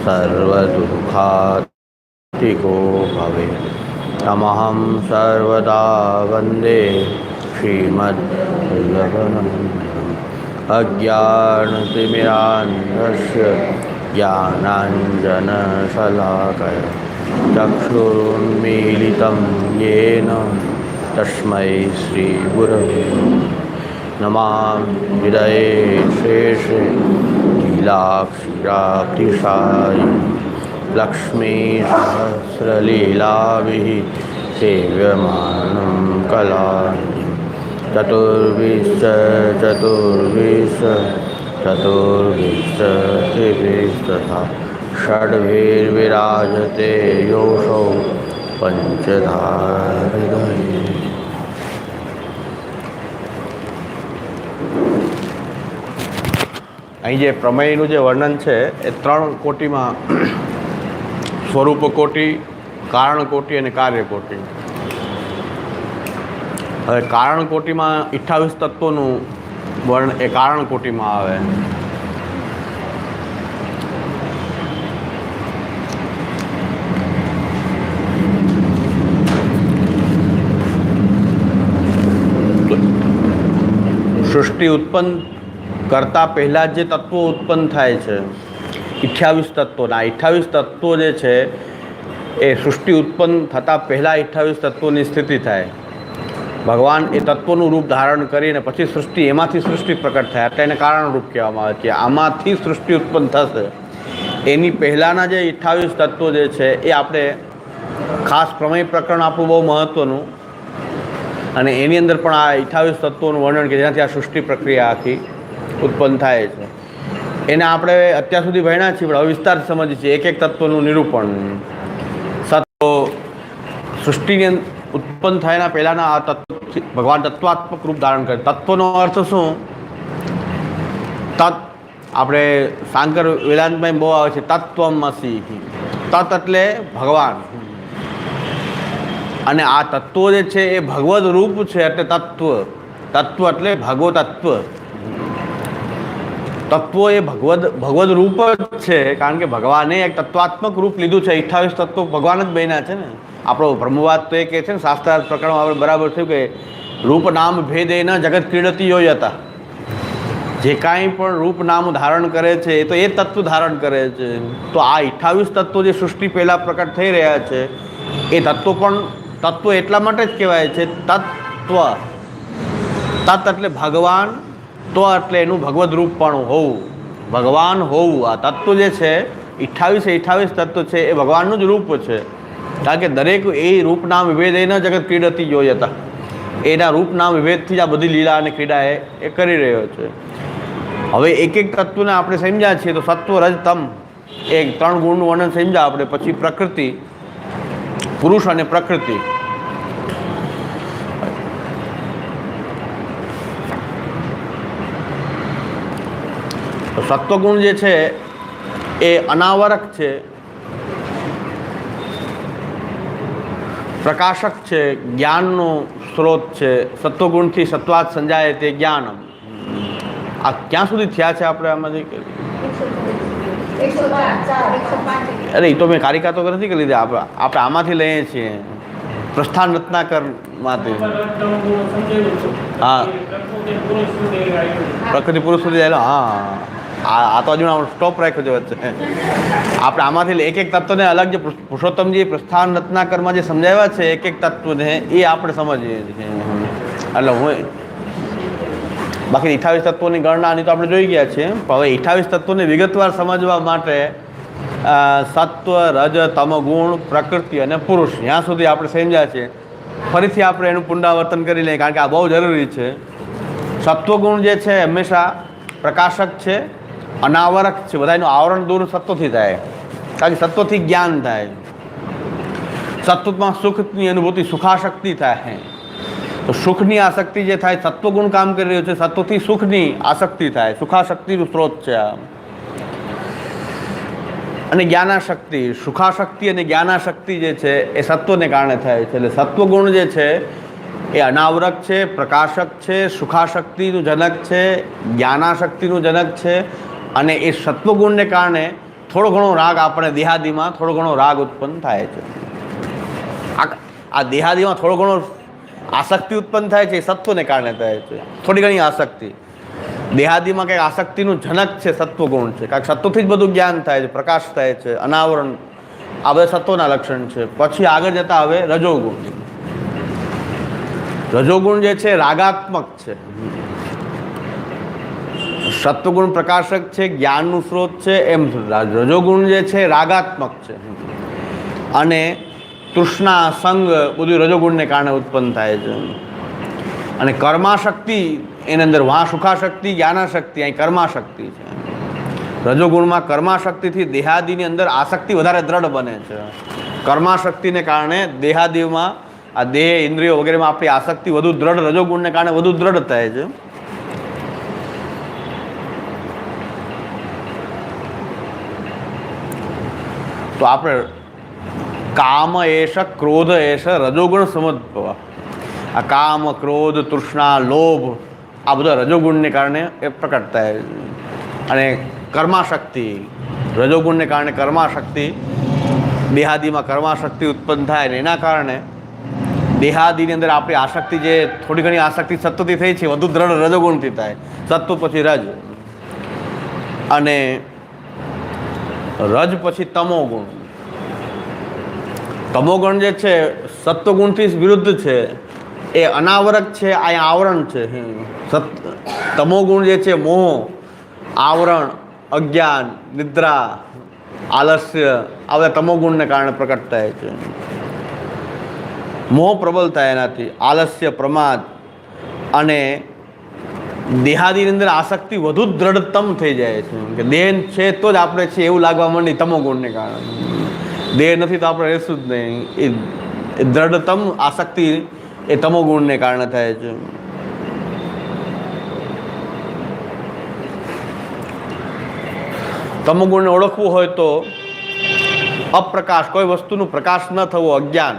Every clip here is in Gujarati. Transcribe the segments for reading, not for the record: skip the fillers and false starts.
सर्वदुःखातिको भवेत्। तमहं सर्वदा वन्दे श्रीमद्भगवन्तं अज्ञानतिमिरान्धस्य ज्ञानाञ्जनशलाकया चक्षुरुन्मीलितं येन तस्मै श्रीगुरवे नमः। हृदये शेषे लीलाक्षिरातिशायि लक्ष्मीसहस्रलीलाभिः सेव्यमानं कलानिधिं चतुर्भिश्च षड्भिर्विराजते योऽसौ पंचधारहृदये। અહીં જે પ્રમેયનું જે વર્ણન છે એ ત્રણ કોટીમાં સ્વરૂપ કોટી, કારણ કોટી અને કાર્ય કોટી. હવે કારણ કોટીમાં 28 તત્વોનું વર્ણન એ કારણ કોટીમાં આવે. સૃષ્ટિ ઉત્પન્ન કરતાં પહેલાં જે તત્વો ઉત્પન્ન થાય છે 28 તત્વોના 28 તત્વો જે છે એ સૃષ્ટિ ઉત્પન્ન થતાં પહેલાં 28 તત્વોની સ્થિતિ થાય. ભગવાન એ તત્વોનું રૂપ ધારણ કરીને પછી સૃષ્ટિ એમાંથી સૃષ્ટિ પ્રકટ થાય એટલે એને કારણ રૂપ કહેવામાં આવે છે. આમાંથી સૃષ્ટિ ઉત્પન્ન થશે એની પહેલાંના જે 28 તત્વો જે છે એ આપણે ખાસ પ્રમેય પ્રકરણ આપણું બહુ મહત્ત્વનું અને એની અંદર પણ આ 28 તત્વોનું વર્ણન કે જેનાથી આ સૃષ્ટિ પ્રક્રિયા આખી ઉત્પન્ન થાય છે એને આપણે અત્યાર સુધી ભણ્યા છીએ, પણ હવે વિસ્તારથી સમજીએ છીએ એક એક તત્વનું નિરૂપણ. સત્વો સૃષ્ટિની ઉત્પન્ન થયાના પહેલાંના આ તત્વ ભગવાન તત્વાત્મક રૂપ ધારણ કરે. તત્વનો અર્થ શું? તત્ આપણે સાંકર વેદાંતમાં બહુ આવે છે તત્વમસી. તત્ એટલે ભગવાન અને આ તત્વો જે છે એ ભગવદ રૂપ છે એટલે તત્વ. તત્વ એટલે ભગવતત્વ. તત્વો એ ભગવદ રૂપ જ છે કારણ કે ભગવાને એક તત્વાત્મક રૂપ લીધું છે. 28 તત્વો ભગવાન જ બન્યા છે ને. આપણો બ્રહ્મવાદ તો એ કહે છે ને શાસ્ત્રાર્થ પ્રકરણમાં આપણે બરાબર થયું કે રૂપ નામ ભેદેન જગત ક્રીડતી હતા. જે કાંઈ પણ રૂપ નામ ધારણ કરે છે એ તો એ તત્વ ધારણ કરે છે. તો આ 28 તત્વો જે સૃષ્ટિ પહેલાં પ્રકટ થઈ રહ્યા છે એ તત્વો પણ તત્વ એટલા માટે જ કહેવાય છે તત્વ. તત્ એટલે ભગવાન, તો એટલે એનું ભગવદ રૂપ પણ હોવું, ભગવાન હોવું. આ તત્વ જે છે 28 તત્વ છે એ ભગવાનનું જ રૂપ છે કારણ કે દરેક એ રૂપ નામ વિભેદ એના જગત ક્રીડતી જોઈ હતા. એના રૂપ નામ વિભેદથી જ આ બધી લીલા અને ક્રીડા એ કરી રહ્યો છે. હવે એક એક તત્વને આપણે સમજ્યા છીએ તો સત્વ રજ તમ એ 3 ગુણનું વર્ણન સમજ્યા આપણે. પછી પ્રકૃતિ, પુરુષ અને પ્રકૃતિ. સત્વગુણ જે છે એ અનાવરક છે, પ્રકાશક છે, જ્ઞાનનો સ્ત્રોત છે. સત્વગુણથી સત્વાત સંજાય તે જ્ઞાનમ. આ ક્યાં સુધી થયા છે આપણે આમાંથી? અરે એ તો મેં કારિકા તો નથી કરી લીધી. આપણે આમાંથી લઈએ છીએ પ્રસ્થાન રત્નાકરમાંથી. હા પ્રકૃતિ પુરુષ સુધી આવેલો. હા આ તો હજુ સ્ટોપ રાખ્યો છે વચ્ચે. આપણે આમાંથી એક એક તત્વને અલગ જે પુરુષોત્તમજી પ્રસ્થાન રત્નાકરમાં જે સમજાવ્યા છે એક એક તત્વને એ આપણે સમજીએ છીએ. એટલે હું બાકી 28 તત્વોની ગણનાની તો આપણે જોઈ ગયા છીએ, પણ હવે 28 તત્વોને વિગતવાર સમજવા માટે સત્વ, રજ, તમ ગુણ, પ્રકૃતિ અને પુરુષ ત્યાં સુધી આપણે સમજ્યા છીએ. ફરીથી આપણે એનું પુનરાવર્તન કરી લઈએ કારણ કે આ બહુ જરૂરી છે. સત્વગુણ જે છે હંમેશા પ્રકાશક છે, અનાવરક છે. બધાનું આવરણ દૂર સત્વથી થાય કારણ કે સત્વથી જ્ઞાન થાય. સત્વમાં સુખની અનુભૂતિ, સુખાશક્તિ થાય. તો સુખની આસક્તિ જે થાય સત્વગુણ કામ કરી રહ્યો છે. સત્વથી સુખની આસક્તિ થાય, સુખાશક્તિનું સ્ત્રોત છે આ. અને જ્ઞાનાશક્તિ, સુખાશક્તિ અને જ્ઞાનાશક્તિ જે છે એ સત્વને કારણે થાય છે. એટલે સત્વગુણ જે છે એ અનાવરક છે, પ્રકાશક છે, સુખાશક્તિનું જનક છે, જ્ઞાનાશક્તિનું જનક છે. અને એ સત્વગુણને કારણે થોડો ઘણો રાગ આપણે દેહાદીમાં થોડો ઘણો રાગ ઉત્પન્ન થાય છે. આ દેહાદીમાં થોડો ઘણો આસક્તિ ઉત્પન્ન થાય છે, એ સત્વને કારણે થાય છે. થોડી ઘણી આસક્તિ દેહાદીમાં કંઈક આસક્તિનું જનક છે, સત્વગુણ છે. કાંઈક સત્વથી જ બધું જ્ઞાન થાય છે, પ્રકાશ થાય છે, અનાવરણ, આ બધા સત્વના લક્ષણ છે. પછી આગળ જતા હવે રજોગુણ. રજોગુણ જે છે રાગાત્મક છે. સત્વગુણ પ્રકાશક છે, જ્ઞાનનું સ્ત્રોત છે, એમ રજોગુણ જે છે રાગાત્મક છે. અને તૃષ્ણા, સંગ બધું રજોગુણને કારણે ઉત્પન્ન થાય છે. અને કર્માશક્તિ એની અંદર વાં સુખાશક્તિ, જ્ઞાનાશક્તિ, અહીં કર્માશક્તિ છે. રજોગુણમાં કર્માશક્તિથી દેહાદીની અંદર આસક્તિ વધારે દ્રઢ બને છે. કર્માશક્તિને કારણે દેહાદીમાં આ દેહ, ઇન્દ્રિયો વગેરેમાં આપણી આસક્તિ વધુ દ્રઢ, રજોગુણને કારણે વધુ દ્રઢ થાય છે. તો આપણે કામ એશ, ક્રોધ એશ, રજોગુણ સમજવા. આ કામ, ક્રોધ, તૃષ્ણા, લોભ આ બધા રજોગુણને કારણે એ પ્રકટ થાય. અને કર્માશક્તિ, રજોગુણને કારણે કર્માશક્તિ, દેહાદીમાં કર્માશક્તિ ઉત્પન્ન થાય ને એના કારણે દેહાદીની અંદર આપણી આસક્તિ જે થોડી ઘણી આસક્તિ સત્વથી થઈ છે વધુ દ્રઢ રજોગુણથી થાય. સત્વ પછી રજ, અને રજ પછી તમોગુણ. તમોગુણ જે છે સત્વગુણથી વિરુદ્ધ છે, એ અનાવરક છે, આ આવરણ છે. તમોગુણ જે છે મોહ, આવરણ, અજ્ઞાન, નિદ્રા, આલસ્ય આ બધા તમોગુણને કારણે પ્રકટ થાય છે. મોહ પ્રબલ થાય એનાથી, આલસ્ય, પ્રમાદ, અને દેહાદીની અંદર આસક્તિ વધુ દ્રઢતમ થઈ જાય છે. કે દેહ છે તો જ આપણે છે એવું લાગવા માંડી તમોગુણને કારણે. દેહ નથી તો આપણે રહેશું જ નહીં. એ દ્રઢતમ આસક્તિ એ તમોગુણને કારણે થાય છે. તમોગુણને ઓળખવું હોય તો અપ્રકાશ, કોઈ વસ્તુનું પ્રકાશ ન થવો, અજ્ઞાન,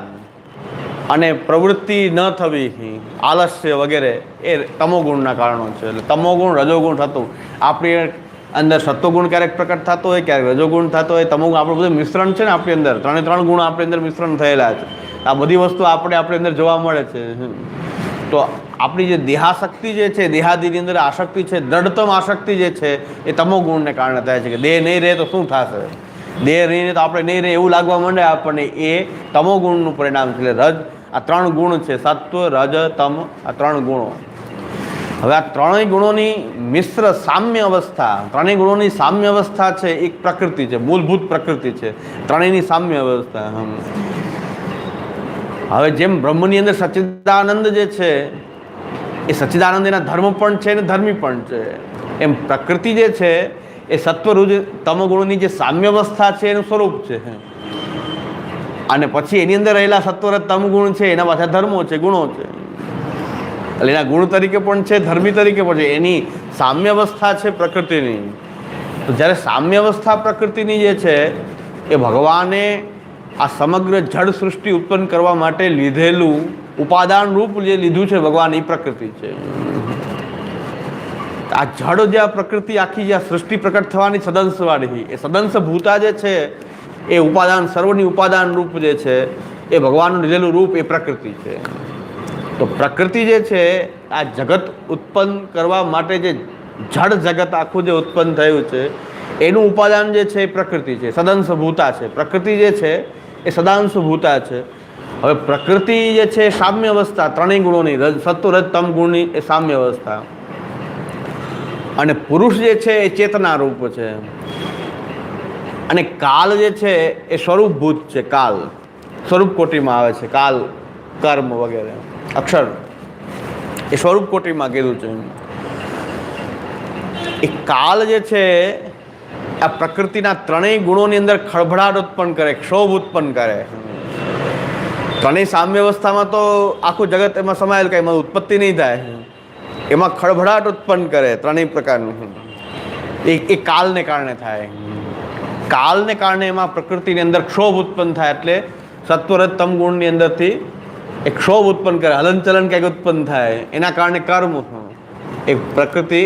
અને પ્રવૃત્તિ ન થવી, આલસ્ય વગેરે એ તમોગુણના કારણો છે. એટલે તમોગુણ, રજોગુણ થતું આપણી અંદર સત્વગુણ ક્યારેક પ્રકટ થતો હોય, ક્યારેક રજોગુણ થતો હોય, તમોગુણ આપણું બધું મિશ્રણ છે ને આપણી અંદર. ત્રણ ગુણ આપણી અંદર મિશ્રણ થયેલા છે. આ બધી વસ્તુ આપણી અંદર જોવા મળે છે. તો આપણી જે દેહાશક્તિ જે છે, દેહાદીની અંદર આસક્તિ છે, દ્રઢતમ આસક્તિ જે છે એ તમોગુણને કારણે થાય છે. કે દેહ નહીં રહે તો શું થશે, દેહ નહીં રહે તો આપણે નહીં રહે એવું લાગવા માંડે આપણને, એ તમોગુણનું પરિણામ છે. એટલે રજ, આ ત્રણ ગુણ છે, સત્વ, રજ, તમ, આ ત્રણ ગુણો. હવે આ ત્રણેય ગુણોની મિશ્ર સામ્ય અવસ્થા, ત્રણેય ગુણોની સામ્ય અવસ્થા છે એક પ્રકૃતિ છે, મૂળભૂત પ્રકૃતિ છે ત્રણેયની સામ્ય અવસ્થા. હવે જેમ બ્રહ્મની અંદર સચ્ચિદાનંદ જે છે એ સચ્ચિદાનંદ એના ધર્મ પણ છે અને ધર્મી પણ છે, એમ પ્રકૃતિ જે છે એ સત્વરુજ તમોગુણોની જે સામ્ય અવસ્થા છે એનું સ્વરૂપ છે. અને પછી એની અંદર રહેલા સત્વરજ તમગુણ છે એના પાછા ધર્મો છે, ગુણો છે. એટલે એના ગુણ તરીકે પણ છે, ધર્મી તરીકે પણ છે. એની સામ્ય અવસ્થા છે પ્રકૃતિની. તો જ્યારે સામ્ય અવસ્થા પ્રકૃતિની જે છે એ ભગવાને આ સમગ્ર જળ સૃષ્ટિ ઉત્પન્ન કરવા માટે લીધેલું ઉપાદાન રૂપ જે લીધું છે ભગવાન, એ પ્રકૃતિ છે. આ જળ જે આ પ્રકૃતિ આખી જે આ સૃષ્ટિ પ્રકટ થવાની સદંશવાળી, એ સદંશ ભૂતા જે છે એ ઉપાદાન, સર્વની ઉપાદાન રૂપ જે છે એ ભગવાનનું લીધેલું રૂપ એ પ્રકૃતિ છે. તો પ્રકૃતિ જે છે આ જગત ઉત્પન્ન કરવા માટે જે જળ જગત આખું જે ઉત્પન્ન થયું છે એનું ઉપાદાન જે છે એ પ્રકૃતિ છે, સદંશ ભૂતા છે. પ્રકૃતિ જે છે એ સદાંશ ભૂતા છે. હવે પ્રકૃતિ જે છે એ સામ્ય અવસ્થા, ત્રણેય ગુણોની, સત્વ, રજ, તમ ગુણની એ સામ્ય અવસ્થા. અને પુરુષ જે છે એ ચેતના રૂપ છે. અને કાલ જે છે એ સ્વરૂપભૂત છે. કાલ સ્વરૂપ કોટીમાં આવે છે. કાલ, કર્મ વગેરે અક્ષર એ સ્વરૂપ કોટીમાં કીધું છે. એ કાલ જે છે આ પ્રકૃતિના ત્રણેય ગુણોની અંદર ખળભળાટ ઉત્પન્ન કરે, ક્ષોભ ઉત્પન્ન કરે. ત્રણેય સામ્ય અવસ્થામાં તો આખું જગત એમાં સમાયેલ, કંઈ એમાં ઉત્પત્તિ નહીં થાય. એમાં ખળભળાટ ઉત્પન્ન કરે ત્રણેય પ્રકારનું. એ કાલને કારણે થાય. કાલને કારણે એમાં પ્રકૃતિની અંદર ક્ષોભ ઉત્પન્ન થાય. એટલે સત્વરજ તમ ગુણની અંદરથી એક ક્ષોભ ઉત્પન્ન કરે, હલનચલન કંઈક ઉત્પન્ન થાય. એના કારણે કર્મ, એ પ્રકૃતિ,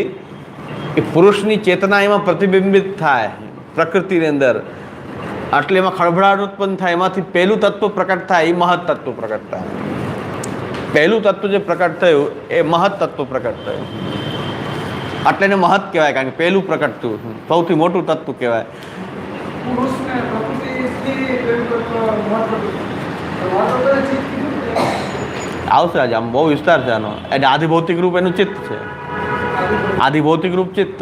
એ પુરુષની ચેતના એમાં પ્રતિબિંબિત થાય. પ્રકૃતિની અંદર, એટલે એમાં ખળભળાટ ઉત્પન્ન થાય, એમાંથી પહેલું તત્વ પ્રકટ થાય, એ મહત તત્વ પ્રકટ થાય. પહેલું તત્વ જે પ્રકટ થયું એ મહત તત્વ પ્રકટ થયું, એટલે એને મહત કહેવાય, કારણ કે પહેલું પ્રકટ થયું સૌથી મોટું તત્વ કહેવાય. આવશે આજે, આમ બહુ વિસ્તાર છે આનો. એટલે આધિભૌતિક રૂપ એનું ચિત્ત છે, આધિભૌતિક રૂપ ચિત્ત,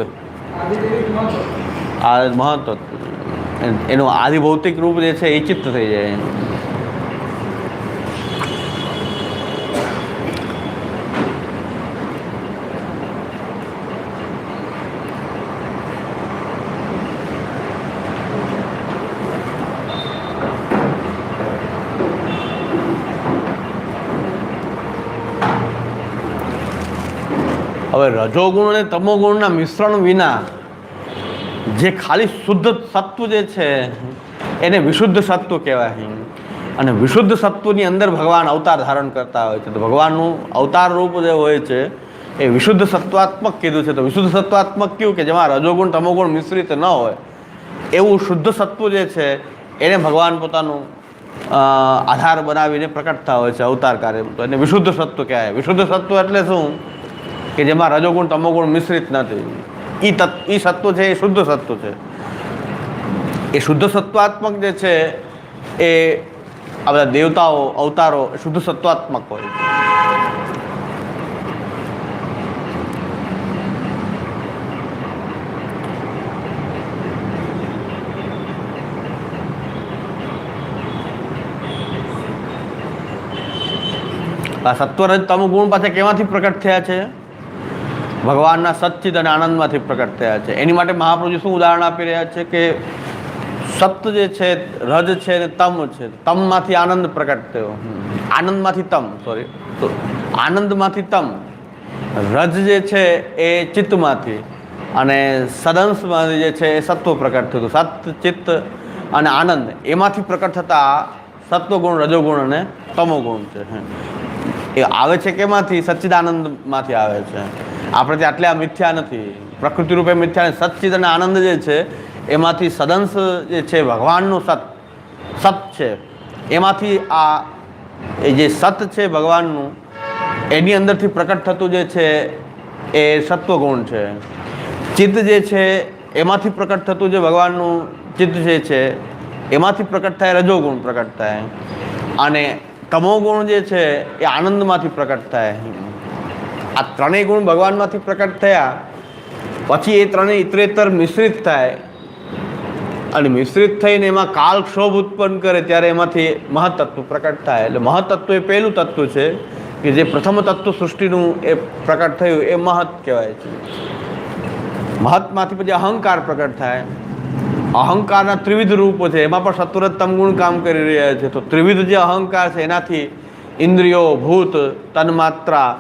આ મહત્વ એનું આધિભૌતિક રૂપ જે છે એ ચિત્ત થઈ જાય. હવે રજોગુણ અને તમોગુણના મિશ્રણ વિના જે ખાલી શુદ્ધ સત્વ જે છે એને વિશુદ્ધ સત્વ કહેવાય. અને વિશુદ્ધ સત્વની અંદર ભગવાન અવતાર ધારણ કરતા હોય છે. તો ભગવાનનું અવતાર રૂપ જે હોય છે એ વિશુદ્ધ સત્વાત્મક કીધું છે. તો વિશુદ્ધ સત્વાત્મક કયું કે જેમાં રજોગુણ તમોગુણ મિશ્રિત ન હોય એવું શુદ્ધ સત્વ જે છે એને ભગવાન પોતાનું આધાર બનાવીને પ્રકટતા હોય છે અવતાર કાર્ય. તો એને વિશુદ્ધ સત્વ કહેવાય. વિશુદ્ધ સત્વ એટલે શું કે જેમાં રજોગુણ તમોગુણ મિશ્રિત નથી. એ સત્વ છે એ શુદ્ધ સત્વ છે. એ શુદ્ધ સત્વાત્મક જે છે એ આ બધા દેવતાઓ અવતારો શુદ્ધ સત્વાત્મક હોય છે. આ સત્વરજ તમોગુણ પાસે કેમાંથી પ્રકટ થયા છે? ભગવાનના સચ્ચિદ અને આનંદમાંથી પ્રકટ થયા છે. એની માટે મહાપ્રભુજી શું ઉદાહરણ આપી રહ્યા છે કે સત્ય જે છે રજ છે ને તમ છે, તમમાંથી આનંદ પ્રકટ થયો, આનંદમાંથી તમ, સોરી, તો આનંદમાંથી તમ, રજ જે છે એ ચિત્તમાંથી, અને સદંશમાંથી જે છે એ સત્વ પ્રકટ થયું. સત્ય, ચિત્ત અને આનંદ એમાંથી પ્રકટ થતા સત્વગુણ, રજોગુણ અને તમોગુણ છે. એ આવે છે કેમાંથી? સચ્ચિદાનંદમાંથી આવે છે. આપણે ત્યાં આટલે આ મિથ્યા નથી, પ્રકૃતિ રૂપે મિથ્યા નથી. સચ્ચિદ અને આનંદ જે છે એમાંથી સદંશ જે છે ભગવાનનું સત છે, એમાંથી આ એ જે સત છે ભગવાનનું એની અંદરથી પ્રકટ થતું જે છે એ સત્વગુણ છે. ચિત્ત જે છે એમાંથી પ્રકટ થતું જે ભગવાનનું ચિત્ત જે છે એમાંથી પ્રકટ થાય રજોગુણ પ્રકટ થાય, અને તમોગુણ જે છે એ આનંદમાંથી પ્રકટ થાય. આ ત્રણેય ગુણ ભગવાનમાંથી પ્રકટ થયા પછી એ ત્રણેય ઇતરેતર મિશ્રિત થાય, અને મિશ્રિત થઈને એમાં કાલક્ષોભ ઉત્પન્ન કરે ત્યારે એમાંથી મહત્તત્વ પ્રકટ થાય. એટલે મહત્તત્વ એ પહેલું તત્વ છે કે જે પ્રથમ તત્વ સૃષ્ટિનું એ પ્રકટ થયું એ મહત કહેવાય છે. મહતમાંથી પછી અહંકાર પ્રકટ થાય. અહંકારના ત્રિવિધ રૂપો છે, એમાં પણ સત્વરજ તમગુણ કામ કરી રહ્યા છે. તો ત્રિવિધ જે અહંકાર છે એનાથી ઇન્દ્રિયો, ભૂત, તન્માત્રા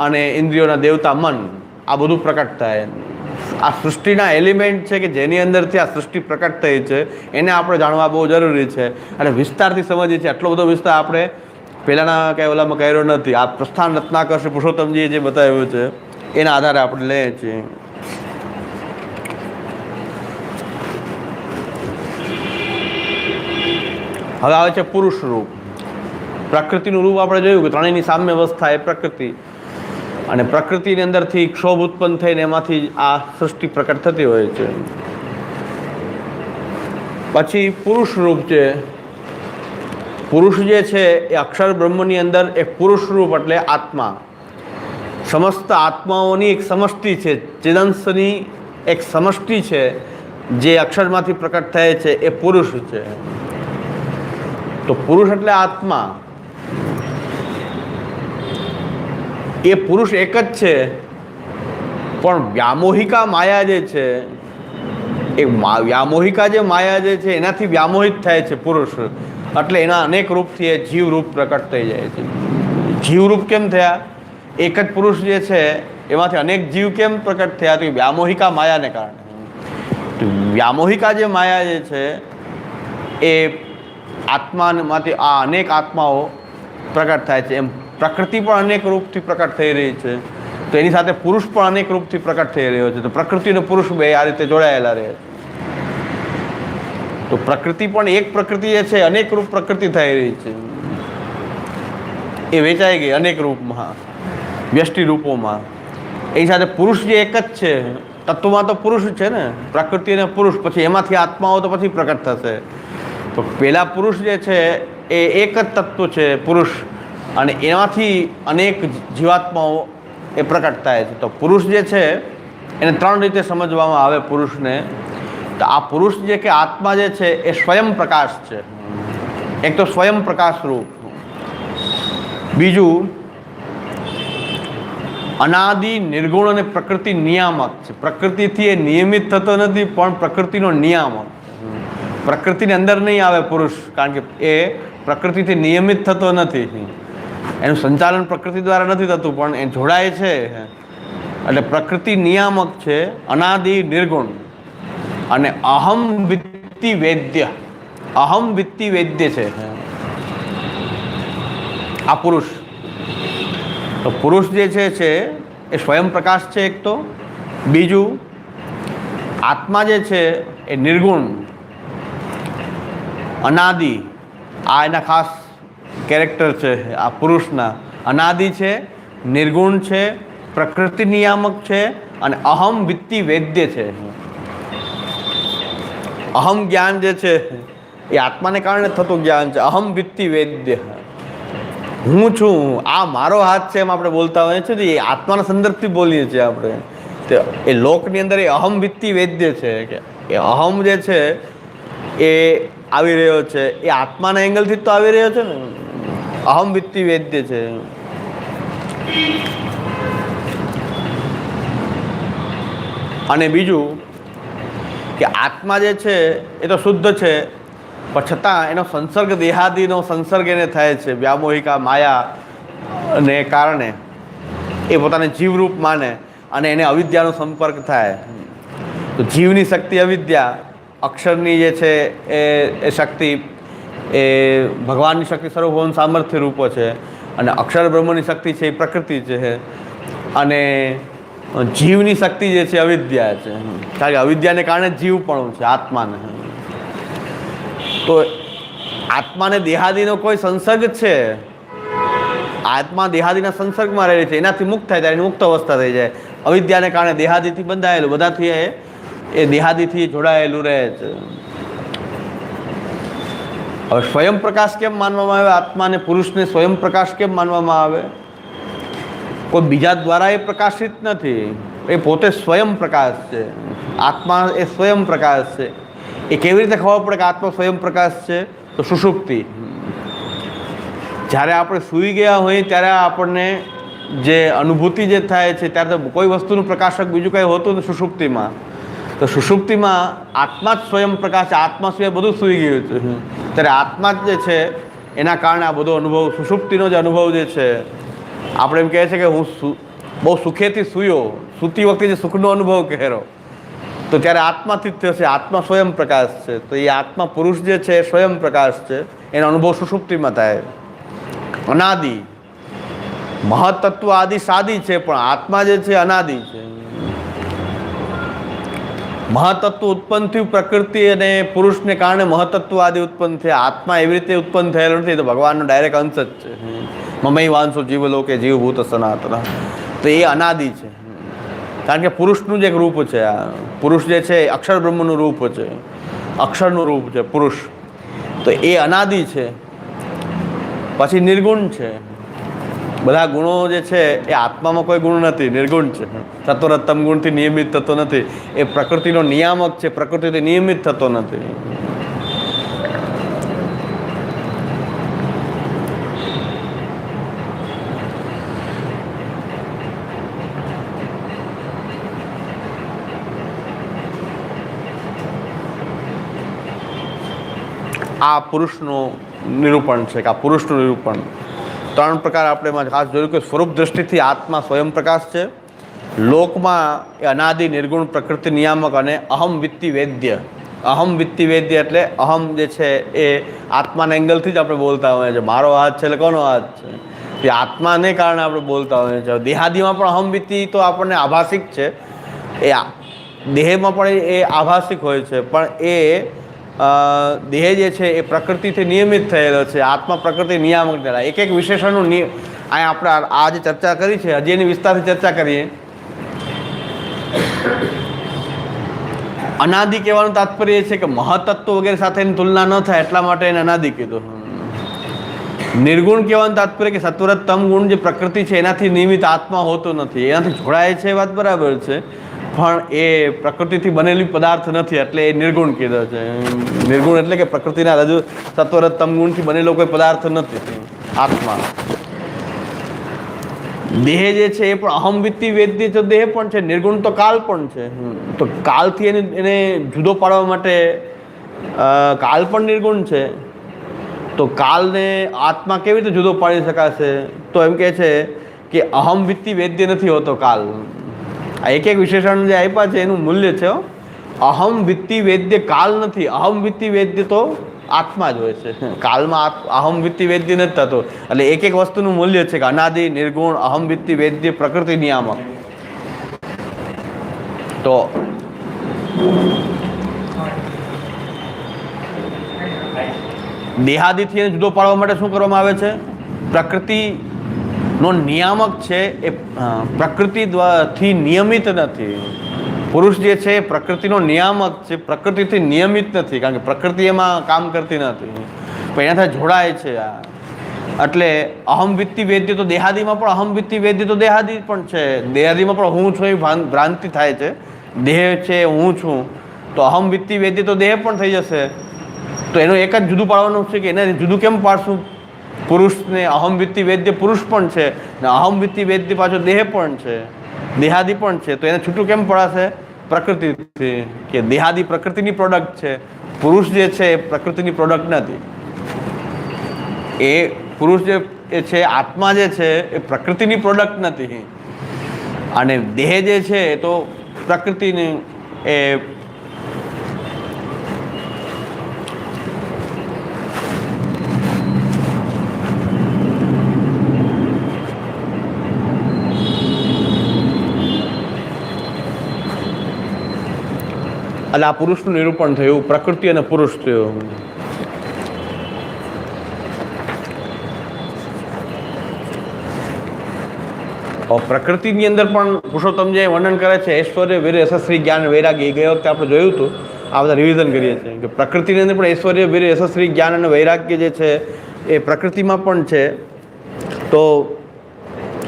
અને ઇન્દ્રિયોના દેવતા મન, આ બધું પ્રકટ થાય. આ સૃષ્ટિના એલિમેન્ટ છે કે જેની અંદરથી આ સૃષ્ટિ પ્રકટ થઈ છે એને આપણે જાણવા બહુ જરૂરી છે અને વિસ્તારથી સમજીએ છીએ. આટલો બધો વિસ્તાર આપણે પહેલાંના કંઈ ઓલામાં કર્યો નથી. આ પ્રસ્થાન રત્નાકર પુરુષોત્તમજીએ જે બતાવ્યું છે એના આધારે આપણે લઈએ છીએ. હવે આવે છે પુરુષ રૂપ. પ્રકૃતિનું રૂપ આપણે જોયું કે ત્રણેયની સામ્ય અવસ્થા એ પ્રકૃતિ, અને પ્રકૃતિની અંદરથી ક્ષોભ ઉત્પન્ન થઈને એમાંથી આ સૃષ્ટિ પ્રકટ થતી હોય છે. પછી પુરુષ રૂપ છે. પુરુષ જે છે એ અક્ષર બ્રહ્મની અંદર એક પુરુષ રૂપ એટલે આત્મા, સમસ્ત આત્માઓની એક સમષ્ટિ છે, ચિદંશની એક સમષ્ટિ છે જે અક્ષરમાંથી પ્રકટ થાય છે એ પુરુષ છે. તો પુરુષ એટલે આત્મા, એ પુરુષ એક જ છે, પણ વ્યામોહિકા માયા જે છે એ વ્યામોહિકા જે માયા જે છે એનાથી વ્યામોહિત થાય છે પુરુષ, એટલે એના અનેક રૂપથી એ જીવરૂપ પ્રકટ થઈ જાય છે. જીવરૂપ કેમ થયા? એક જ પુરુષ જે છે એમાંથી અનેક જીવ કેમ પ્રકટ થયા? તો વ્યામોહિકા માયાને કારણે. વ્યામોહિકા જે માયા જે છે એ આત્મામાંથી આ અનેક આત્માઓ પ્રકટ થાય છે. એમ પ્રકૃતિ પણ અનેક રૂપથી પ્રકટ થઈ રહી છે, તો એની સાથે પુરુષ પણ અનેક રૂપથી પ્રકટ થઈ રહ્યો છે. તો પ્રકૃતિ અને પુરુષ બે આ રીતે જોડાયેલા રહે છે. તો પ્રકૃતિ પણ એક પ્રકૃતિ જે છે અનેક રૂપ પ્રકૃતિ થઈ રહી છે, એ વેચાઈ ગઈ અનેક રૂપમાં, વ્યષ્ટિ રૂપોમાં. એ સાથે પુરુષ જે એક જ છે, તત્વમાં તો પુરુષ છે ને, પ્રકૃતિ અને પુરુષ, પછી એમાંથી આત્માઓ તો પછી પ્રકટ થશે. તો પહેલાં પુરુષ જે છે એ એક જ તત્વ છે પુરુષ, અને એમાંથી અનેક જીવાત્માઓ એ પ્રકટ થાય છે. તો પુરુષ જે છે એને ત્રણ રીતે સમજવામાં આવે પુરુષને. તો આ પુરુષ જે કે આત્મા જે છે એ સ્વયં પ્રકાશ છે. એક તો સ્વયં પ્રકાશ રૂપ, બીજું અનાદિ નિર્ગુણ અને પ્રકૃતિ નિયામક છે. પ્રકૃતિથી એ નિયમિત થતો નથી, પણ પ્રકૃતિનો નિયામક. પ્રકૃતિની અંદર નહીં આવે પુરુષ, કારણ કે એ પ્રકૃતિથી નિયમિત થતો નથી, એનું સંચાલન પ્રકૃતિ દ્વારા નથી થતું, પણ એ જોડાય છે એટલે પ્રકૃતિ નિયામક છે, અનાદિ નિર્ગુણ. અને અહમ વિત્તિ વેદ્ય, અહમ વિત્તિ વેદ્ય છે આ પુરુષ. તો પુરુષ જે છે એ સ્વયં પ્રકાશ છે એક તો, બીજું આત્મા જે છે એ નિર્ગુણ અનાદિ, આ એના ખાસ કેરેક્ટર છે આ પુરુષના. અનાદિ છે, નિર્ગુણ છે, પ્રકૃતિ નિયામક છે, અને અહમ વિત્તિ વેદ્ય છે. અહમ જ્ઞાન જે છે એ આત્માને કારણે થતું જ્ઞાન છે. અહમ વિત્તિ વેદ્ય, હું છું, આ મારો હાથ છે, એમ આપણે બોલતા હોઈએ છીએ, એ આત્માના સંદર્ભથી બોલીએ છીએ આપણે. એ લોકની અંદર એ અહમ વિત્તિ વેદ્ય છે કે એ અહમ જે છે એ આવી રહ્યો છે, એ આત્માના એંગલથી તો આવી રહ્યો છે ને. અહમ વિત્તિ વેદ્ય છે. અને બીજું કે આત્મા જે છે એ તો શુદ્ધ છે, પણ છતાં એનો સંસર્ગ દેહાદિનો સંસર્ગ એને થાય છે. વ્યામોહિકા માયાને કારણે એ પોતાને જીવરૂપ માને અને એને અવિદ્યાનો સંપર્ક થાય. તો જીવની શક્તિ અવિદ્યા, અક્ષરની જે છે એ શક્તિ એ ભગવાનની શક્તિ સર્વભૌમ સામર્થ્ય રૂપો છે, અને અક્ષર બ્રહ્મની શક્તિ છે એ પ્રકૃતિ છે, અને જીવની શક્તિ જે છે અવિદ્યા છે, કારણ કે અવિદ્યાને કારણે જીવ પણ છે આત્માને. તો આત્માને દેહાદિનો કોઈ સંસર્ગ છે, આત્મા દેહાદિના સંસર્ગમાં રહે છે, એનાથી મુક્ત થાય ત્યારે મુક્ત અવસ્થા થઈ જાય. અવિદ્યાને કારણે દેહાદિથી બંધાયેલું, બધાથી એ દેહાદિથી જોડાયેલું રહે છે. હવે સ્વયં પ્રકાશ કેમ માનવામાં આવે આત્માને, પુરુષને સ્વયં પ્રકાશ કેમ માનવામાં આવે? કોઈ બીજા દ્વારા એ પ્રકાશિત નથી, એ પોતે સ્વયં પ્રકાશ છે. આત્મા એ સ્વયં પ્રકાશ છે. એ કેવી રીતે ખબર પડે કે આત્મા સ્વયં પ્રકાશ છે? તો સુષુપ્તિ. જ્યારે આપણે સૂઈ ગયા હોઈએ ત્યારે આપણને જે અનુભૂતિ જે થાય છે, ત્યારે તો કોઈ વસ્તુનું પ્રકાશક બીજું કંઈ હોતું નથી સુષુપ્તિમાં. તો સુષુપ્તિમાં આત્મા જ સ્વયં પ્રકાશ, આત્મા સિવાય બધું સૂઈ ગયું છે. ત્યારે આત્મા જ જે છે એના કારણે આ બધો અનુભવ, સુષુપ્તિનો જે અનુભવ જે છે, આપણે એમ કહે છે કે હું બહુ સુખેથી સૂયો, સૂતી વખતે જે સુખનો અનુભવ કહેરો, તો ત્યારે આત્માથી જ થયો છે. આત્મા સ્વયં પ્રકાશ છે. તો એ આત્મા પુરુષ જે છે એ સ્વયં પ્રકાશ છે, એનો અનુભવ સુષુપ્તિમાં થાય. અનાદિ, મહત્તત્વ આદિ સાદી છે, પણ આત્મા જે છે અનાદિ છે. મહત્તત્વ ઉત્પન્ન થયું પ્રકૃતિ અને પુરુષને કારણે મહત્તત્વ આદિ ઉત્પન્ન થયા. આત્મા એવી રીતે ઉત્પન્ન થયેલો નથી, તો ભગવાનનો ડાયરેક્ટ અંશ જ છે. મમઈ વાંસો જીવલોકે જીવભૂત સનાતન. તો એ અનાદિ છે, કારણ કે પુરુષનું જ એક રૂપ છે. આ પુરુષ જે છે અક્ષર બ્રહ્મનું રૂપ છે, અક્ષરનું રૂપ છે પુરુષ. તો એ અનાદિ છે. પછી નિર્ગુણ છે. બધા ગુણો જે છે એ આત્મામાં કોઈ ગુણ નથી, નિર્ગુણ છે. સત્વરતમ ગુણથી નિયમિત થતો નથી. એ પ્રકૃતિનો નિયામક છે, પ્રકૃતિથી નિયમિત થતો નથી. આ પુરુષનું નિરૂપણ છે કે આ પુરુષનું નિરૂપણ. ત્રણ પ્રકાર આપણે એમાં ખાસ જોયું કે સ્વરૂપ દ્રષ્ટિથી આત્મા સ્વયં પ્રકાશ છે, લોકમાં એ અનાદિ નિર્ગુણ પ્રકૃતિ નિયામક, અને અહમ વિત્તિ વેદ્ય. અહમ વિત્તિ વેદ્ય એટલે અહમ જે છે એ આત્માના એંગલથી જ આપણે બોલતા હોઈએ છીએ. મારો હાથ છે એટલે કોનો હાથ છે? એ આત્માને કારણે આપણે બોલતા હોઈએ છીએ. દેહાદિમાં પણ અહમ વિત્તિ તો આપણને આભાસિક છે, એ દેહમાં પણ એ આભાસિક હોય છે, પણ એ દેહ જે છે એ પ્રકૃતિથી નિયમિત થયેલો છે, આત્મા પ્રકૃતિ નિયામક થયેલા. એક એક વિશેષણનું અહીંયા આપણે આ જે ચર્ચા કરી છે હજી એની વિસ્તારથી ચર્ચા કરીએ. અનાદિ કહેવાનું તાત્પર્ય એ છે કે મહતત્વ વગેરે સાથે એની તુલના ન થાય એટલા માટે એને અનાદિ કીધું. નિર્ગુણ કહેવાનું તાત્પર્ય કે સત્વરતમ ગુણ જે પ્રકૃતિ છે એનાથી નિયમિત આત્મા હોતો નથી, એનાથી જોડાય છે, વાત બરાબર છે, પણ એ પ્રકૃતિથી બનેલી પદાર્થ નથી એટલે એ નિર્ગુણ કીધો છે. નિર્ગુણ એટલે કે પ્રકૃતિના રજૂ સત્વરતમ ગુણથી બનેલો કોઈ પદાર્થ નથી આત્મા. દેહ જે છે એ પણ અહમવિત્તિ વેદ્ય તો દેહ પણ છે, નિર્ગુણ તો કાલ પણ છે. તો કાલથી એને જુદો પાડવા માટે કાલ પણ નિર્ગુણ છે. તો કાલને આત્મા કેવી રીતે જુદો પાડી શકાશે? તો એમ કહે છે કે અહમવિત્તિ વેદ્ય નથી હોતો કાલ. આ એક એક વિશેષણ જે આપ્યા છે એનું મૂલ્ય છે. અહમવિત્તિ વેદ્ય કાલ નથી, અહમવિત્તિ વેદ્ય તો આત્મા જ હોય છે. કાલમાં અહમવિત્તિ વેદ્ય નથી થતો. એટલે એક એક વસ્તુનું મૂલ્ય છે કે અનાદિ, નિર્ગુણ, અહમવિત્તિ વેદ્ય, પ્રકૃતિ નિયામક. તો દેહાદિથી એને જુદો પાડવા માટે શું કરવામાં આવે છે? પ્રકૃતિનો નિયામક છે એ પ્રકૃતિથી નિયમિત નથી. પુરુષ જે છે એ પ્રકૃતિનો નિયામક છે, પ્રકૃતિથી નિયમિત નથી, કારણ કે પ્રકૃતિ એમાં કામ કરતી નથી, પણ એનાથી જોડાય છે. એટલે અહમવિત્તિ વેદ્ય તો દેહાદિમાં પણ અહમવિત્તિ વેદ્ય તો દેહાદિ પણ છે. દેહાદિમાં પણ હું છું એ ભ્રાંતિ થાય છે. દેહ છે હું છું, તો અહમવિત્તિ વેદ્ય તો દેહ પણ થઈ જશે. તો એનું એક જ જુદું પાડવાનું છે કે એને જુદું કેમ પાડશું? પુરુષને અહમવિત્તિ વેદ્ય પુરુષ પણ છે ને અહમવિત્તિ વેદ્ય પાછો દેહ પણ છે, દેહાદિ પણ છે. તો એને છૂટું કેમ પડાશે? પ્રકૃતિથી, કે દેહાદિ પ્રકૃતિની પ્રોડક્ટ છે, પુરુષ જે છે એ પ્રકૃતિની પ્રોડક્ટ નથી. એ પુરુષ જે છે, આત્મા જે છે એ પ્રકૃતિની પ્રોડક્ટ નથી, અને દેહ જે છે એ તો પ્રકૃતિની એ એટલે આ પુરુષનું નિરૂપણ થયું, પ્રકૃતિ અને પુરુષ થયું. પ્રકૃતિની અંદર પણ પુરુષોત્તમ જે વર્ણન કરે છે ઐશ્વર્ય, વીર્ય, યશસ્વી, જ્ઞાન, વૈરાગ્ય, એ ગઈ વખતે આપણે જોયું હતું, આ બધા રિવિઝન કરીએ છીએ કે પ્રકૃતિની અંદર પણ ઐશ્વર્ય, વીર્ય, યશસ્વી, જ્ઞાન અને વૈરાગ્ય જે છે એ પ્રકૃતિમાં પણ છે. તો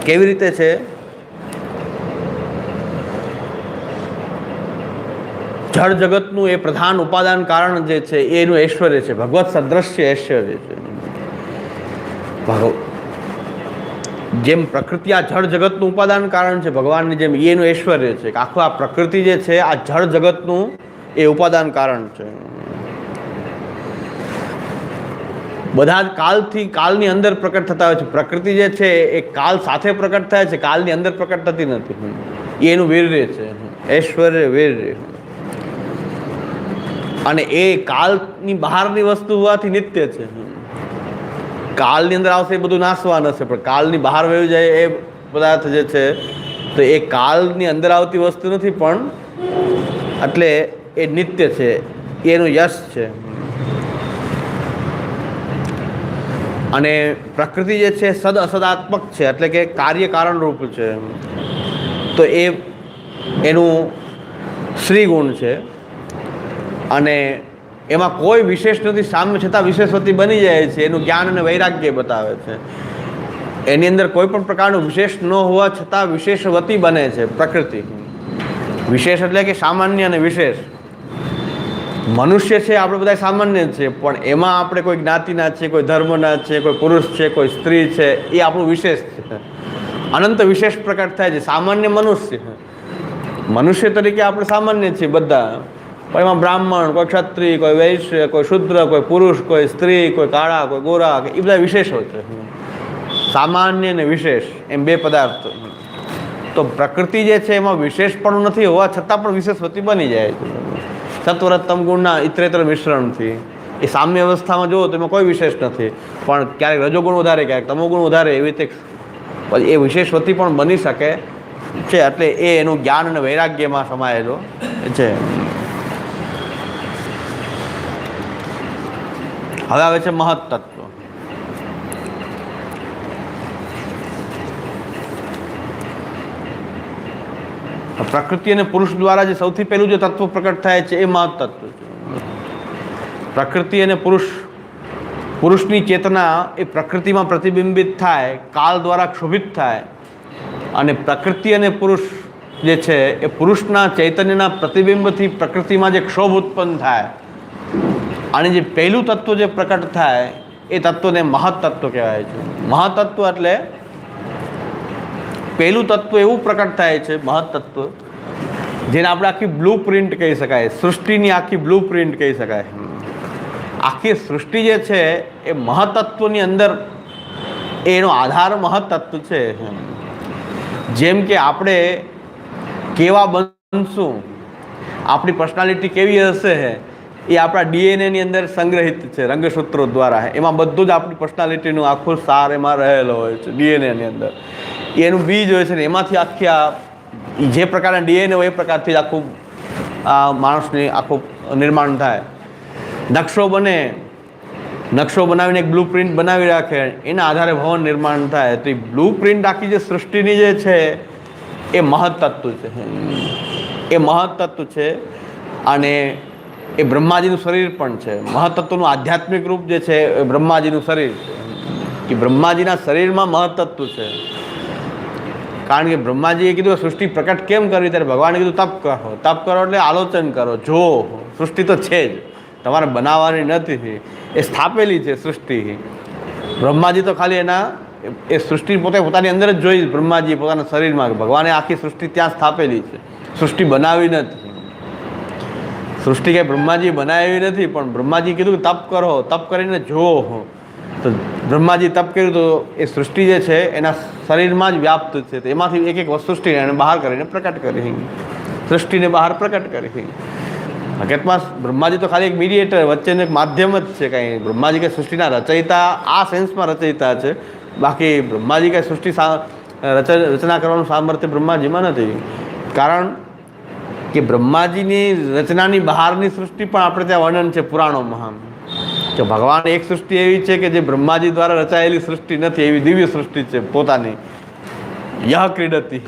કેવી રીતે છે? જળ જગતનું એ પ્રધાન ઉપાદાન કારણ જે છે એનું ઐશ્વર્ય છે, ભગવત સદ્રશ્ય ઐશ્વર્ય છે. જેમ પ્રકૃતિ આ જળ જગતનું ઉપાદાન કારણ છે ભગવાનની જેમ, એનું ઐશ્વર્ય છે કે આખું આ પ્રકૃતિ જે છે આ જળ જગતનું એ ઉપાદાન કારણ છે. બધા જ કાલની અંદર પ્રકટ થતા હોય છે. પ્રકૃતિ જે છે એ કાલ સાથે પ્રકટ થાય છે, કાલની અંદર પ્રકટ થતી નથી. એનું વીર્ય છે, ઐશ્વર્ય, વીર્ય. અને એ કાલની બહારની વસ્તુ હોવાથી નિત્ય છે. કાલની અંદર આવશે એ બધું નાશવાન હશે, પણ કાલની બહાર વહી જાય એ પદાર્થ જે છે તો એ કાલની અંદર આવતી વસ્તુ નથી, પણ એટલે એ નિત્ય છે, એનું યશ છે. અને પ્રકૃતિ જે છે સદ અસદાત્મક છે, એટલે કે કાર્ય કારણ રૂપ છે. તો એનું શ્રી ગુણ છે, અને એમાં કોઈ વિશેષ નથી, સામ્ય છતાં વિશેષવતી બની જાય છે. એનું જ્ઞાન અને વૈરાગ્ય બતાવે છે. એની અંદર કોઈ પણ પ્રકારનું વિશેષ ન હોવા છતાં વિશેષવતી બને છે પ્રકૃતિ. વિશેષ એટલે કે સામાન્ય અને વિશેષ. મનુષ્ય છે આપણે બધા સામાન્ય જ છે, પણ એમાં આપણે કોઈ જ્ઞાતિના છે, કોઈ ધર્મના છે, કોઈ પુરુષ છે, કોઈ સ્ત્રી છે, એ આપણું વિશેષ છે. અનંત વિશેષ પ્રકટ થાય છે. સામાન્ય મનુષ્ય તરીકે આપણે સામાન્ય છીએ બધા, પણ એમાં બ્રાહ્મણ, કોઈ ક્ષત્રિય, કોઈ વૈશ્ય, કોઈ શુદ્ર, કોઈ પુરુષ, કોઈ સ્ત્રી, કોઈ કાળા, કોઈ ગોરા, એ બધા વિશેષો છે. સામાન્ય અને વિશેષ એમ બે પદાર્થ. તો પ્રકૃતિ જે છે એમાં વિશેષ પણ નથી હોવા છતાં પણ વિશેષવતી બની જાય છે સત્વરતમ ગુણના ઇતરેતર મિશ્રણથી. એ સામ્ય અવસ્થામાં જુઓ તો એમાં કોઈ વિશેષ નથી, પણ ક્યારેક રજોગુણ વધારે, ક્યારેક તમોગુણ વધારે, એવી રીતે એ વિશેષવતી પણ બની શકે છે. એટલે એ એનું જ્ઞાન અને વૈરાગ્યમાં સમાયેલો છે. હવે આવે છે મહત તત્વ. પ્રકૃતિ અને પુરુષ દ્વારા જે સૌથી પહેલું જે તત્વ પ્રકટ થાય છે એ મહત તત્વ છે. પ્રકૃતિ અને પુરુષની ચેતના એ પ્રકૃતિમાં પ્રતિબિંબિત થાય, કાળ દ્વારા ક્ષોભિત થાય, અને પ્રકૃતિ અને પુરુષ જે છે એ પુરુષના ચૈતન્યના પ્રતિબિંબથી પ્રકૃતિમાં જે ક્ષોભ ઉત્પન્ન થાય, અને જે પહેલું તત્વ જે પ્રકટ થાય એ તત્વને મહત તત્વ કહેવાય છે. મહત તત્વ એટલે પહેલું તત્વ એવું પ્રકટ થાય છે, મહત તત્વ, જેને આપણે આખી બ્લુ પ્રિન્ટ કહી શકાય, સૃષ્ટિની આખી બ્લુ પ્રિન્ટ કહી શકાય. આખી સૃષ્ટિ જે છે એ મહતત્વની અંદર એનો આધાર મહતત્વ છે. જેમ કે આપણે કેવા બનશું, આપણી પર્સનાલિટી કેવી હશે એ આપણા ડીએનએની અંદર સંગ્રહિત છે રંગસૂત્રો દ્વારા. એમાં બધું જ આપણી પર્સનાલિટીનું આખું સાર એમાં રહેલો હોય છે ડીએનએની અંદર. એનું બીજ હોય છે ને એમાંથી આખી આ જે પ્રકારના ડીએનએ હોય એ પ્રકારથી જ આખું માણસની આખું નિર્માણ થાય. નકશો બને, નકશો બનાવીને એક બ્લુ પ્રિન્ટ બનાવી રાખે, એના આધારે ભવન નિર્માણ થાય. તો એ બ્લુ પ્રિન્ટ આખી જે સૃષ્ટિની જે છે એ મહતત્વ છે. એ મહતત્વ છે. અને એ બ્રહ્માજીનું શરીર પણ છે. મહતત્વનું આધ્યાત્મિક રૂપ જે છે એ બ્રહ્માજીનું શરીર છે. કે બ્રહ્માજીના શરીરમાં મહતત્વ છે. કારણ કે બ્રહ્માજીએ કીધું સૃષ્ટિ પ્રકટ કેમ કરવી, ત્યારે ભગવાને કીધું તપ કરો. તપ કરો એટલે આલોચન કરો. જો સૃષ્ટિ તો છે જ, તમારે બનાવવાની નથી, એ સ્થાપેલી છે સૃષ્ટિ. બ્રહ્માજી તો ખાલી એના એ સૃષ્ટિ પોતે પોતાની અંદર જ જોઈ, બ્રહ્માજી પોતાના શરીરમાં. ભગવાને આખી સૃષ્ટિ ત્યાં સ્થાપેલી છે, સૃષ્ટિ બનાવી નથી. સૃષ્ટિ કંઈ બ્રહ્માજી બનાવી નથી, પણ બ્રહ્માજી કીધું કે તપ કરો, તપ કરીને જુઓ. તો બ્રહ્માજી તપ કર્યું તો એ સૃષ્ટિ જે છે એના શરીરમાં જ વ્યાપ્ત છે. તો એમાંથી એક એક વસ્તુ એને બહાર કરીને પ્રકટ કરી, સૃષ્ટિને બહાર પ્રકટ કરી. હકીકતમાં બ્રહ્માજી તો ખાલી એક મીડિયેટર, વચ્ચેનું એક માધ્યમ જ છે. કાંઈ બ્રહ્માજી કંઈ સૃષ્ટિના રચયિતા આ સેન્સમાં રચયિતા છે. બાકી બ્રહ્માજી કંઈ સૃષ્ટિ રચના કરવાનું સામર્થ્ય બ્રહ્માજીમાં નથી. કારણ કે બ્રહ્માજીની રચનાની બહારની સૃષ્ટિ પણ આપણે ત્યાં વર્ણન છે પુરાણોમાં. કે ભગવાન એક સૃષ્ટિ એવી છે કે જે બ્રહ્માજી દ્વારા રચાયેલી સૃષ્ટિ નથી, એવી દિવ્ય સૃષ્ટિ છે પોતાની. યહ ક્રીડતી,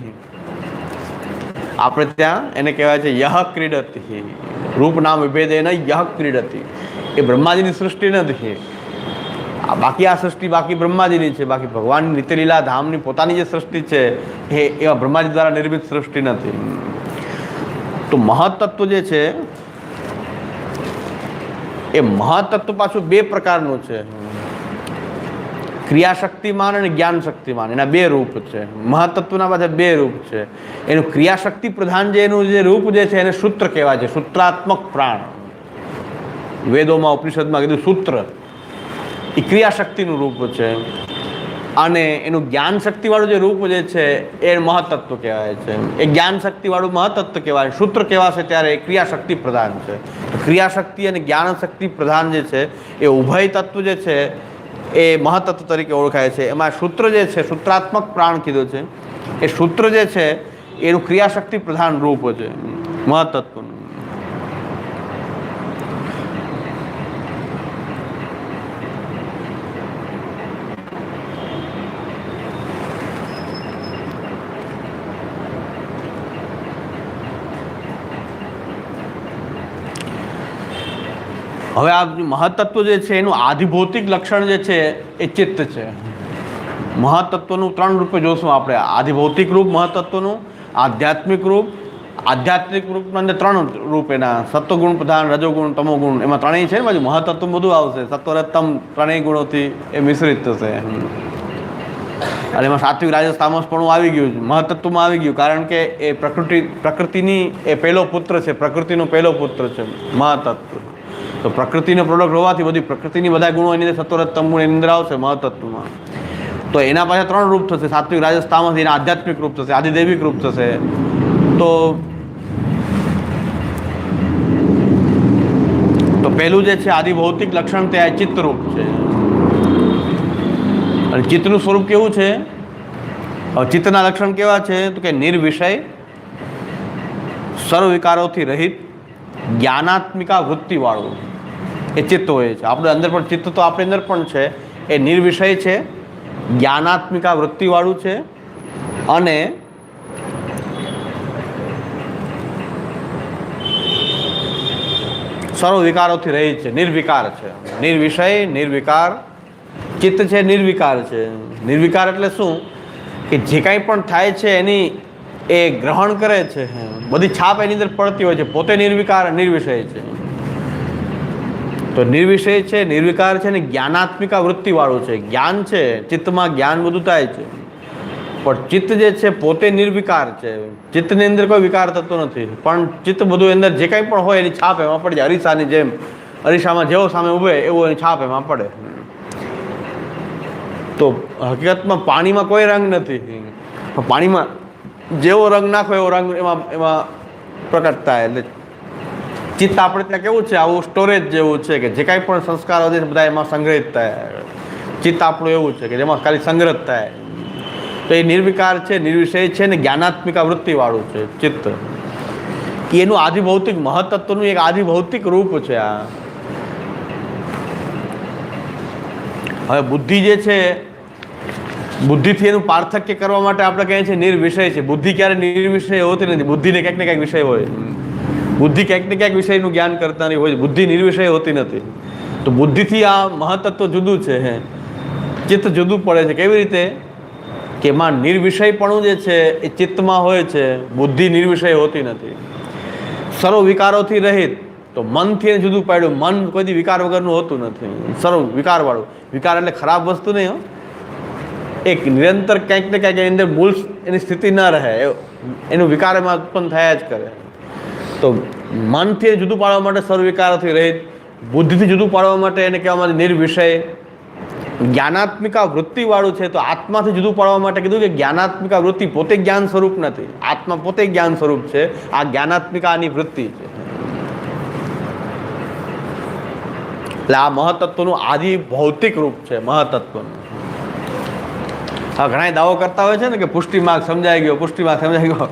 આપણે ત્યાં એને કહેવાય છે યહ ક્રીડતી, રૂપ નામ વિભેદેન યહ ક્રીડતી. એ બ્રહ્માજીની સૃષ્ટિ નથી. બાકી આ સૃષ્ટિ બાકી બ્રહ્માજીની છે. બાકી ભગવાનની નિત્યલીલા ધામની પોતાની જે સૃષ્ટિ છે એ એવા બ્રહ્માજી દ્વારા નિર્મિત સૃષ્ટિ નથી. તો મહતત્વ જે છે એ મહતત્વ પાછું બે પ્રકારનું છે, ક્રિયાશક્તિમાન અને જ્ઞાન શક્તિમાન. એના બે રૂપ છે. મહતત્વના પાછા બે રૂપ છે. એનું ક્રિયાશક્તિ પ્રધાન જે એનું જે રૂપ જે છે એને સૂત્ર કહેવાય છે, સૂત્રાત્મક પ્રાણ. વેદોમાં ઉપનિષદમાં કીધું સૂત્ર એ ક્રિયાશક્તિનું રૂપ છે. અને એનું જ્ઞાન શક્તિવાળું જે રૂપ જે છે એ મહતત્વ કહેવાય છે. એ જ્ઞાન શક્તિવાળું મહતત્વ કહેવાય. સૂત્ર કહેવાશે ત્યારે એ ક્રિયાશક્તિ પ્રધાન છે. ક્રિયાશક્તિ અને જ્ઞાન શક્તિ પ્રધાન જે છે એ ઉભય તત્વ જે છે એ મહતત્વ તરીકે ઓળખાય છે. એમાં સૂત્ર જે છે, સૂત્રાત્મક પ્રાણ કીધું છે, એ સૂત્ર જે છે એનું ક્રિયાશક્તિ પ્રધાન રૂપ છે મહતત્વનું. હવે આ મહતત્વ જે છે એનું આધિભૌતિક લક્ષણ જે છે એ ચિત્ત છે. મહતત્વનું ત્રણ રૂપે જોશું આપણે. આધિભૌતિક રૂપ મહતત્વનું, આધ્યાત્મિક રૂપ. આધ્યાત્મિક રૂપના અંદર ત્રણ રૂપ એના, સત્વગુણ પ્રધાન, રજોગુણ, તમોગુણ. એમાં ત્રણેય છે ને, બાજુ મહતત્વ બધું આવશે. સત્વરતમ ત્રણેય ગુણોથી એ મિશ્રિત થશે. અને એમાં સાત્વિક રાજસ તામસ પણ આવી ગયું, મહતત્વમાં આવી ગયું. કારણ કે એ પ્રકૃતિની એ પહેલો પુત્ર છે, પ્રકૃતિનો પહેલો પુત્ર છે મહતત્વ. તો પ્રકૃતિનો પ્રોડક્ટ હોવાથી બધી પ્રકૃતિની બધા ગુણો એની અંદર સત્વરતમ ગુણ એની અંદર આવશે મહતત્વમાં. તો એના પાછા ત્રણ રૂપ થશે, સાત્વિક રાજસ તામસ. એના આધ્યાત્મિક રૂપ થશે, આધિદૈવિક રૂપ થશે. તો પહેલું જે છે આધિભૌતિક લક્ષણ તે આ ચિત્તરૂપ છે. અને ચિત્તનું સ્વરૂપ કેવું છે? ચિત્તના લક્ષણ કેવા છે? તો કે નિર્વિષય, સર્વ વિકારોથી રહિત, જ્ઞાનાત્મિકા વૃત્તિવાળું. એ ચિત્ત હોય છે. આપણે અંદર પણ ચિત્ત તો આપણી અંદર પણ છે. એ નિર્વિષય છે, જ્ઞાનાત્મિકા વૃત્તિવાળું છે અને સર્વ વિકારોથી રહિત છે, નિર્વિકાર છે. નિર્વિષય, નિર્વિકાર ચિત્ત છે, નિર્વિકાર છે. નિર્વિકાર એટલે શું કે જે કાંઈ પણ થાય છે એની એ ગ્રહણ કરે છે, બધી છાપ એની અંદર પડતી હોય છે. પોતે નિર્વિકાર નિર્વિષય છે. તો નિર્વિષય છે, નિર્વિકાર છે ને જ્ઞાનાત્મિકા વૃત્તિવાળું છે. જ્ઞાન છે, ચિત્તમાં જ્ઞાન બધું થાય છે, પણ ચિત્ત જે છે પોતે નિર્વિકાર છે. ચિત્તની અંદર કોઈ વિકાર થતો નથી, પણ ચિત્ત બધું અંદર જે કાંઈ પણ હોય એની છાપ એમાં પડે. અરીસાની જેમ અરીસામાં જેવો સામે ઊભે એવો એની છાપ એમાં પડે. તો હકીકતમાં પાણીમાં કોઈ રંગ નથી, પાણીમાં જેવો રંગ નાખો એવો રંગ એમાં પ્રકટ થાય. એટલે ચિત્ત આપણે ત્યાં કેવું છે, આવું સ્ટોરેજ જેવું છે કે જે કાંઈ પણ સંસ્કારો છે બધા એમાં સંગ્રહિત થાય. ચિત્ત આપણું એવું છે કે જેમાં ખાલી સંગ્રહ થાય. તો એ નિર્વિકાર છે, નિર્વિષય છે ને જ્ઞાનાત્મિકા વૃત્તિવાળું છે ચિત્ત. એનું આધિભૌતિક મહત્તત્વનું એક આધિભૌતિક રૂપ છે આ. હવે બુદ્ધિ જે છે, બુદ્ધિથી એનું પાર્થક્ય કરવા માટે આપણે કહીએ છીએ નિર્વિષય છે. બુદ્ધિ ક્યારે નિર્વિષય હોતી નથી. બુદ્ધિને ક્યાંક ને ક્યાંક વિષય હોય. બુદ્ધિ ક્યાંક ને ક્યાંક વિષયનું જ્ઞાન કરતા હોય. બુદ્ધિ નિર્વિષય હોતી નથી. તો બુદ્ધિથી આ મહત્તત્વ જુદું છે, ચિત્ત જુદું પડે છે. કેવી રીતે કે એમાં નિર્વિષયપણું જે છે એ ચિત્તમાં હોય છે, બુદ્ધિ નિર્વિષય હોતી નથી. સર્વ વિકારોથી રહિત. તો મનથી જુદું પાડ્યું. મન કોઈ વિકાર વગરનું હોતું નથી, સર્વ વિકારવાળું. વિકાર એટલે ખરાબ વસ્તુ નહીં, એક નિરંતર ક્યાંક ને ક્યાંક એની અંદર મૂળ એની સ્થિતિ ન રહે, એનું વિકાર એમાં ઉત્પન્ન થયા જ કરે. તો મનથી જુદું પાડવા માટે સર્વ વિકારોથી રહિત, બુદ્ધિથી જુદું પાડવા માટે એને કહેવામાં નિર્વિષય. જ્ઞાનાત્મિકા વૃત્તિવાળું છે. તો આત્માથી જુદું પાડવા માટે કીધું કે જ્ઞાનાત્મિકા વૃત્તિ પોતે જ્ઞાન સ્વરૂપ નથી. આત્મા પોતે જ્ઞાન સ્વરૂપ છે. આ જ્ઞાનાત્મિકાની વૃત્તિ છે. એટલે આ મહત્તત્વનું આદિ ભૌતિક રૂપ છે મહત્તત્વનું. હા, ઘણા દાવો કરતા હોય છે ને કે પુષ્ટિ માર્ગ સમજાઈ ગયો, પુષ્ટિ માર્ગ સમજાઈ ગયો.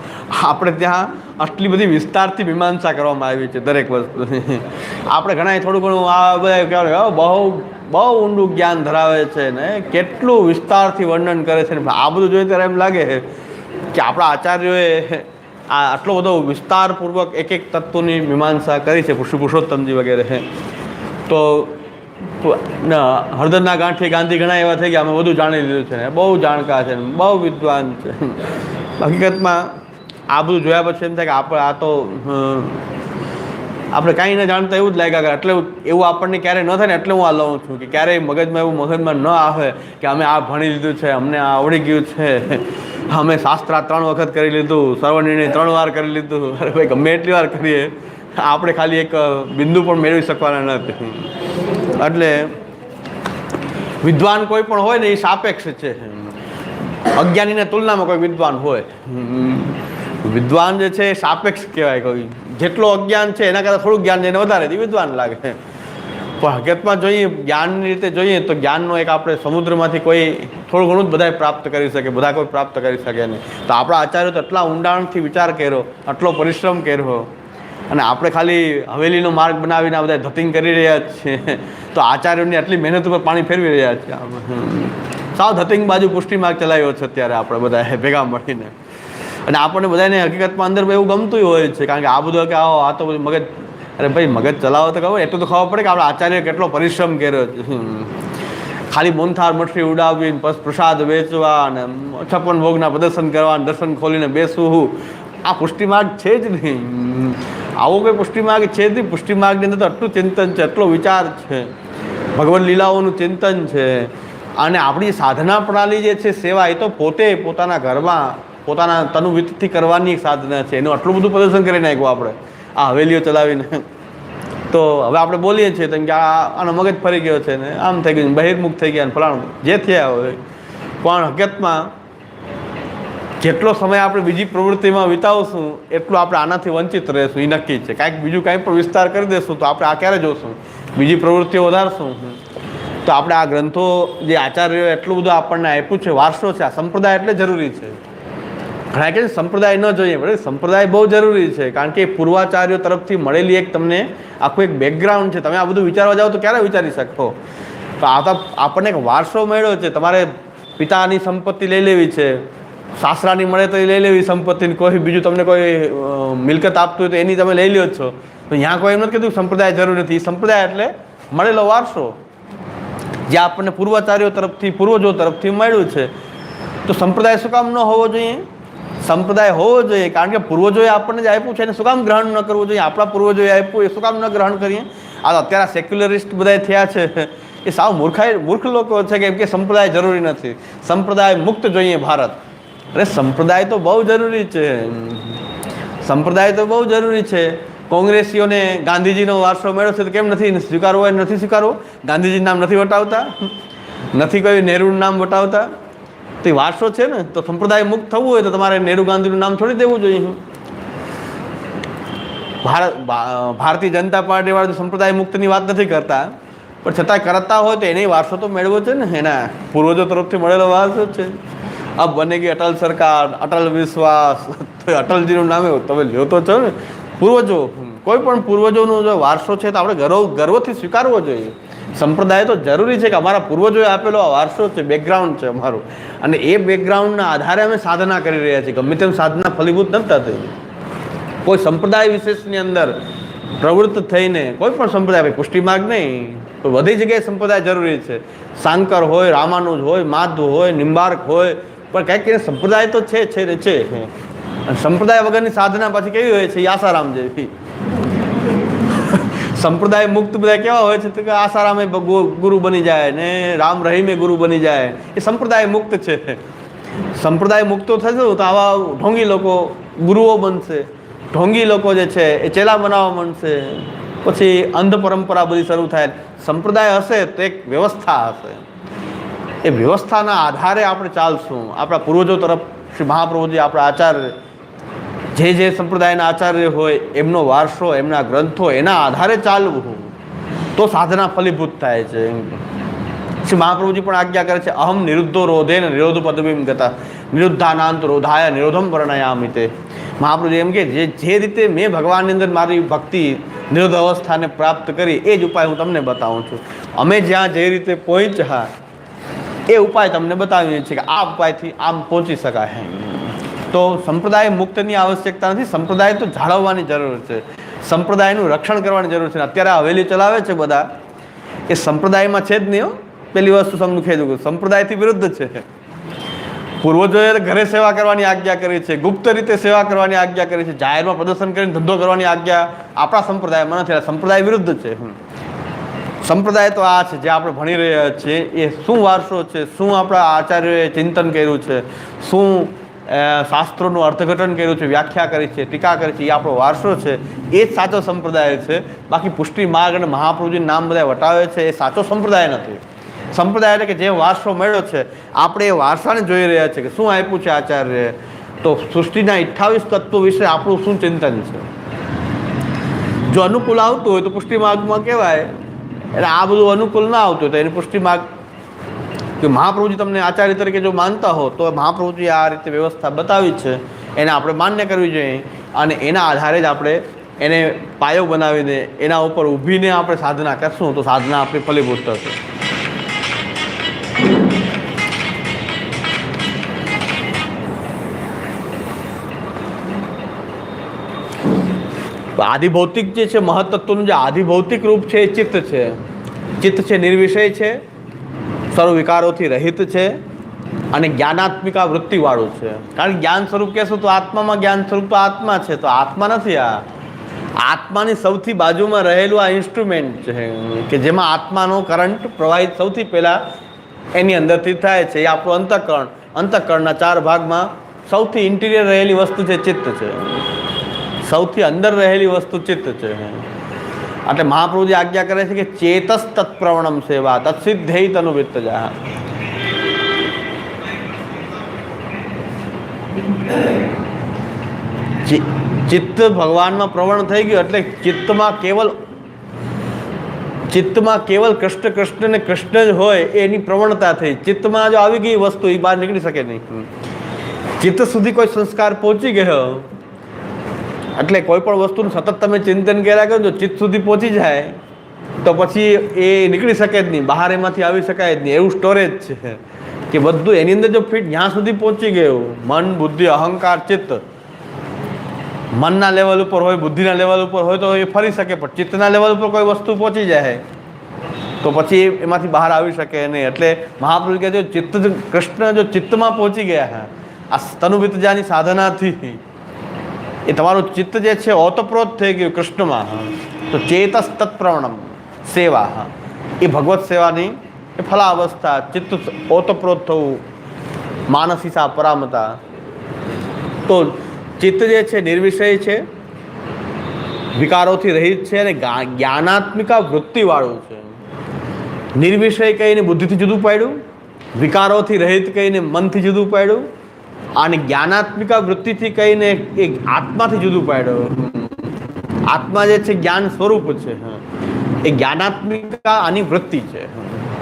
આપણે ત્યાં આટલી બધી વિસ્તારથી મીમાંસા કરવામાં આવી છે દરેક વસ્તુની. આપણે ઘણા થોડું ઘણું આ બધા કહેવાય બહુ ઊંડું જ્ઞાન ધરાવે છે ને, કેટલું વિસ્તારથી વર્ણન કરે છે ને. આ બધું જોઈએ ત્યારે એમ લાગે કે આપણા આચાર્યોએ આ આટલો બધો વિસ્તારપૂર્વક એક એક તત્વની મીમાંસા કરી છે, પુરુષોત્તમજી વગેરે. તો હળદરના ગાંઠી ગાંધી ઘણા એવા થઈ ગયા, અમે બધું જાણી લીધું છે ને, બહુ જાણકાર છે, બહુ વિદ્વાન છે. હકીકતમાં આ બધું જોયા પછી એમ થાય કે આપણે આ તો આપણે કાંઈ ન જાણતા એવું જ લાગ્યા કરે. એટલે એવું આપણને ક્યારેય ન થાય ને એટલે હું આ લઉં છું કે ક્યારેય મગજમાં ન આવે કે અમે આ ભણી લીધું છે, અમને આ આવડી ગયું છે, અમે શાસ્ત્ર 3 વખત કરી લીધું, સર્વનિર્ણય 3 વાર કરી લીધું. અરે ભાઈ, ગમે એટલી વાર કરીએ આપણે ખાલી એક બિંદુ પણ મેળવી શકવાના નથી. એટલે વિદ્વાન કોઈ પણ હોય ને એ સાપેક્ષ છે. અજ્ઞાનીની તુલનામાં કોઈ વિદ્વાન હોય, વિદ્વાન જે છે એ સાપેક્ષ કહેવાય. કોઈ જેટલો અજ્ઞાન છે એના કરતાં થોડુંક જ્ઞાન જેને વધારે વિદ્વાન લાગે. પણ હકીકતમાં જોઈએ, જ્ઞાનની રીતે જોઈએ તો જ્ઞાનનો એક આપણે સમુદ્રમાંથી કોઈ થોડું ઘણું જ બધા પ્રાપ્ત કરી શકે, બધા કોઈ પ્રાપ્ત કરી શકે નહીં. તો આપણા આચાર્યો તો એટલા ઊંડાણથી વિચાર કર્યો, આટલો પરિશ્રમ કર્યો, અને આપણે ખાલી હવેલીનો માર્ગ બનાવીને આ બધા ધતિંગ કરી રહ્યા છીએ. તો આચાર્યોની આટલી મહેનત ઉપર પાણી ફેરવી રહ્યા છીએ. સાવ ધતિંગ બાજુ પુષ્ટિ માર્ગ ચલાવ્યો છે અત્યારે આપણે બધા ભેગા મળીને. અને આપણને બધાને હકીકતમાં અંદર એવું ગમતું હોય છે, કારણ કે આ બધું કે આ તો બધું મગજ, અરે ભાઈ મગજ ચલાવો તો ખબર, એટલું તો ખબર પડે કે આપણા આચાર્ય કેટલો પરિશ્રમ કર્યો છે. ખાલી મોનથાર મઠરી ઉડાવીને પ્રસાદ વેચવા અને 56 ભોગના પ્રદર્શન કરવા, દર્શન ખોલીને બેસવું, આ પુષ્ટિ માર્ગ છે જ નહીં. આવો કોઈ પુષ્ટિ માર્ગ છે જ નહીં. પુષ્ટિ માર્ગની અંદર તો આટલું ચિંતન છે, એટલો વિચાર છે, ભગવન લીલાઓનું ચિંતન છે. અને આપણી સાધના પ્રણાલી જે છે, સેવા, એ તો પોતે પોતાના ઘરમાં પોતાના તનુવિત્તથી કરવાની એક સાધના છે. એનું આટલું બધું પ્રદર્શન કરી નાખ્યું આપણે આ હવેલીઓ ચલાવીને. તો હવે આપણે બોલીએ છીએ કે આનો મગજ ફરી ગયો છે ને, આમ થઈ ગયું, બહિર્મુખ થઈ ગયા, ફલાણું જે થયા હોય. પણ હકીકતમાં જેટલો સમય આપણે બીજી પ્રવૃત્તિમાં વિતાવશું એટલું આપણે આનાથી વંચિત રહીશું. એ નક્કી છે. કાંઈક બીજું કાંઈ પણ વિસ્તાર કરી દઈશું તો આપણે આ ક્યારે જોશું, બીજી પ્રવૃત્તિઓ વધારશું. તો આપણે આ ગ્રંથો જે આચાર્યોએ એટલું બધું આપણને આપ્યું છે, વારસો છે, આ સંપ્રદાય એટલે જરૂરી છે. ઘણા કે સંપ્રદાય ન જોઈએ, બરાબર. સંપ્રદાય બહુ જરૂરી છે, કારણ કે પૂર્વાચાર્યો તરફથી મળેલી એક તમને આખું એક બેકગ્રાઉન્ડ છે. તમે આ બધું વિચારવા જાઓ તો ક્યારે વિચારી શકો? તો આ તો આપણને એક વારસો મળ્યો છે. તમારે પિતાની સંપત્તિ લઈ લેવી છે, સાસરાની મળે તો લઈ લેવી સંપત્તિની, કોઈ બીજું તમને કોઈ મિલકત આપતું હોય તો એની તમે લઈ લ્યો છો. તો ત્યાં કોઈ એમ નથી કીધું સંપ્રદાય જરૂર નથી. સંપ્રદાય એટલે મળેલો વારસો જે આપણને પૂર્વાચાર્યો તરફથી, પૂર્વજો તરફથી મળ્યું છે. તો સંપ્રદાય શું કામ ન હોવો જોઈએ? સંપ્રદાય હોવો જોઈએ, કારણ કે પૂર્વજોએ આપણને જે આપ્યું છે એને શું કામ ગ્રહણ ન કરવું જોઈએ? આપણા પૂર્વજોએ આપ્યું એ શું કામ ન ગ્રહણ કરીએ? આ તો અત્યારે સેક્યુલરિસ્ટ બધા થયા છે, એ સાવ મૂર્ખ લોકો છે, કેમ કે સંપ્રદાય જરૂરી નથી, સંપ્રદાય મુક્ત જોઈએ ભારત. અરે સંપ્રદાય તો બહુ જરૂરી છે, સંપ્રદાય તો બહુ જરૂરી છે. કોંગ્રેસીઓને ગાંધીજીનો વારસો મળ્યો છે તો કેમ નથી સ્વીકારવો? એ નથી સ્વીકારવો? ગાંધીજીનું નામ નથી વટાવતા, નથી કોઈ નહેરુનું નામ વટાવતા? તો એ વારસો છે ને. તો સંપ્રદાય મુક્ત થવું હોય તો તમારે નહેરુ ગાંધીનું નામ છોડી દેવું જોઈએ. ભારતીય જનતા પાર્ટી વાળા સંપ્રદાય મુક્તની વાત નથી કરતા, પણ છતાં કરતા હોય તો એને વારસો તો મેળવો છે ને, એના પૂર્વજો તરફથી મળેલો વારસો છે. अब बनेगी अटल सरकार, अटल विश्वास, तो अटलजीનું નામ તમે લ્યો તો છો ને. પૂર્વજો, કોઈ પણ પૂર્વજોનો જો વારસો છે તો આપણે ગર્વથી સ્વીકારવો જોઈએ. સંપ્રદાય તો જરૂરી છે કે અમારા પૂર્વજોએ આપેલો આ વારસો છે, બેકગ્રાઉન્ડ છે અમારું, અને એ બેકગ્રાઉન્ડના આધારે અમે સાધના કરી રહ્યા છીએ. ગમે તેમ સાધના ફલીભૂત નથી થતી. કોઈ સંપ્રદાય વિશેષની અંદર પ્રવૃત્ત થઈને કોઈ પણ સંપ્રદાય, પુષ્ટિ માર્ગ નહીં, તો બધી જગ્યાએ સંપ્રદાય જરૂરી છે. શાંકર હોય, રામાનુજ હોય, માધવ હોય, નિંબાર્ક હોય, પણ કંઈક સંપ્રદાય તો છે ને છે. સંપ્રદાય વગરની સાધના પછી કેવી હોય છે? આસારામ જેવી. સંપ્રદાય મુક્ત બધા કેવા હોય છે? તો કે આસારામે ગુરુ બની જાય ને રામ રહીમે ગુરુ બની જાય, એ સંપ્રદાય મુક્ત છે. સંપ્રદાય મુક્તો થશે તો આવા ઢોંગી લોકો ગુરુઓ બનશે, ઢોંગી લોકો જે છે એ ચેલા બનાવવા માંડશે, પછી અંધ પરંપરા બધી શરૂ થાય. સંપ્રદાય હશે તો એક વ્યવસ્થા હશે, એ વ્યવસ્થાના આધારે આપણે ચાલશું. આપણા પૂર્વજો તરફ શ્રી મહાપ્રભુજી, આપણા આચાર્ય, જે સંપ્રદાયના આચાર્ય હોય એમનો વારસો, એમના ગ્રંથો, એના આધારે ચાલવું તો સાધના ફલીભૂત થાય છે. શ્રી મહાપ્રભુજી પણ આજ્ઞા કરે છે, અહમ નિરુદ્ધો રોધે ને નિરોધ પદવીમ ગતા નિરુદ્ધાનાંત રોધાય નિરોધમ વર્ણયામિ. તે મહાપ્રભુજી એમ કે જે રીતે મેં ભગવાનની અંદર મારી ભક્તિ નિરોધ અવસ્થાને પ્રાપ્ત કરી, એ જ ઉપાય હું તમને બતાવું છું. અમે જ્યાં જે રીતે પહોંચ્યા એ ઉપાય તમને બતાવીએ છીએ કે આ ઉપાયથી આમ પહોંચી શકાય. તો સંપ્રદાય મુક્તની આવશ્યકતા નથી, સંપ્રદાય તો જાળવવાની જરૂર છે, સંપ્રદાયનું રક્ષણ કરવાની જરૂર છે. અત્યારે હવેલી ચલાવે છે બધા, એ સંપ્રદાયમાં છે જ નહીં. પેલી વસ્તુ સમજે દઉં, સંપ્રદાયથી વિરુદ્ધ છે. પૂર્વજોએ ઘરે સેવા કરવાની આજ્ઞા કરી છે, ગુપ્ત રીતે સેવા કરવાની આજ્ઞા કરી છે, જાહેરમાં પ્રદર્શન કરીને ધંધો કરવાની આજ્ઞા આપણા સંપ્રદાયમાં નથી. સંપ્રદાય વિરુદ્ધ છે. સંપ્રદાય તો આ છે જે આપણે ભણી રહ્યા છીએ, એ શું વારસો છે, શું આપણા આચાર્યોએ ચિંતન કર્યું છે, શું શાસ્ત્રોનું અર્થઘટન કર્યું છે, વ્યાખ્યા કરી છે, ટીકા કરી છે, એ આપણો વારસો છે. એ જ સાચો સંપ્રદાય છે. બાકી પુષ્ટિ માર્ગ અને મહાપ્રભુજીનું નામ બધા વટાવે છે, એ સાચો સંપ્રદાય નથી. સંપ્રદાય એટલે કે જે વારસો મળ્યો છે, આપણે એ વારસાને જોઈ રહ્યા છીએ કે શું આપ્યું છે આચાર્ય. તો સૃષ્ટિના 28 તત્વો વિશે આપણું શું ચિંતન છે? જો અનુકૂળ આવતું હોય તો પુષ્ટિ માર્ગમાં કહેવાય, એટલે આ બધું અનુકૂળ ના આવતું હોય તો એની પુષ્ટિ માર્ગ, કે મહાપ્રભુજી તમને આચાર્ય તરીકે જો માનતા હો તો મહાપ્રભુજી આ રીતે વ્યવસ્થા બતાવી છે, એને આપણે માન્ય કરવી જોઈએ, અને એના આધારે જ આપણે એને પાયો બનાવીને એના ઉપર ઊભીને આપણે સાધના કરશું તો સાધના આપણી ફલીભૂત થશે. આધિભૌતિક જે છે, મહત્તત્વનું જે આધિભૌતિક રૂપ છે એ ચિત્ત છે. ચિત્ત છે નિર્વિષય છે, સર્વ વિકારોથી રહિત છે, અને જ્ઞાનાત્મિકા વૃત્તિવાળું છે. કારણ કે જ્ઞાન સ્વરૂપ કહેશું તો આત્મામાં જ્ઞાન સ્વરૂપ તો આત્મા છે, તો આત્મા નથી. આ આત્માની સૌથી બાજુમાં રહેલું આ ઇન્સ્ટ્રુમેન્ટ છે કે જેમાં આત્માનો કરંટ પ્રવાહિત સૌથી પહેલાં એની અંદરથી થાય છે. એ આપણું અંતઃકરણ. અંતઃકરણના 4 ભાગમાં સૌથી ઇન્ટિરિયર રહેલી વસ્તુ છે ચિત્ત છે, સૌથી અંદર રહેલી વસ્તુ ચિત્ત છે. એટલે મહાપ્રભુજી આજ્ઞા કરે છે કે ચેતસ તત્પ્રવણમ સેવા તત્સિદ્ધૈ તનુવિત્તજા. ચિત્ત ભગવાનમાં પ્રવણ થઈ ગયું એટલે ચિત્તમાં કેવલ કૃષ્ણ કૃષ્ણ ને કૃષ્ણ જ હોય એની પ્રવણતા થઈ. ચિત્તમાં જો આવી ગઈ વસ્તુ એ બહાર નીકળી શકે નહીં. ચિત્ત સુધી કોઈ સંસ્કાર પહોંચી ગયો એટલે કોઈ પણ વસ્તુનું સતત તમે ચિંતન કર્યા કરો, જો ચિત્ત સુધી પહોંચી જાય તો પછી એ નીકળી શકે જ નહીં, બહાર એમાંથી આવી શકાય જ નહીં. એવું સ્ટોરેજ છે કે બધું એની અંદર જો ફિટ જ્યાં સુધી પહોંચી ગયું, મન, બુદ્ધિ, અહંકાર, ચિત્ત, મનના લેવલ ઉપર હોય, બુદ્ધિના લેવલ ઉપર હોય તો એ ફરી શકે, પણ ચિત્તના લેવલ ઉપર કોઈ વસ્તુ પહોંચી જાય તો પછી એમાંથી બહાર આવી શકે નહીં. એટલે મહાપુરુષ કહે છે ચિત્ત, કૃષ્ણ જો ચિત્તમાં પહોંચી ગયા આ તનુવિતજાની સાધનાથી, એ તમારું ચિત્ત જે છે ઓતપ્રોત થઈ ગયું કૃષ્ણમાં, તો ચેતસ તત્પ્રવણમ સેવા, એ ભગવત સેવાની એ ફલાવસ્થા, ચિત્ત ઓતપ્રોત થવું, માનસી સા પરામતા. તો ચિત્ત જે છે નિર્વિષય છે, વિકારોથી રહિત છે અને જ્ઞાનાત્મિકા વૃત્તિવાળું છે. નિર્વિષય કહીને બુદ્ધિથી જુદું પાડ્યું, વિકારોથી રહિત કહીને મનથી જુદું પાડ્યું, અને જ્ઞાનાત્મિકા વૃત્તિથી કહીને એ આત્માથી જુદું પાડ્યું. આત્મા જે છે જ્ઞાન સ્વરૂપ છે, એ જ્ઞાનાત્મિકા આની વૃત્તિ છે.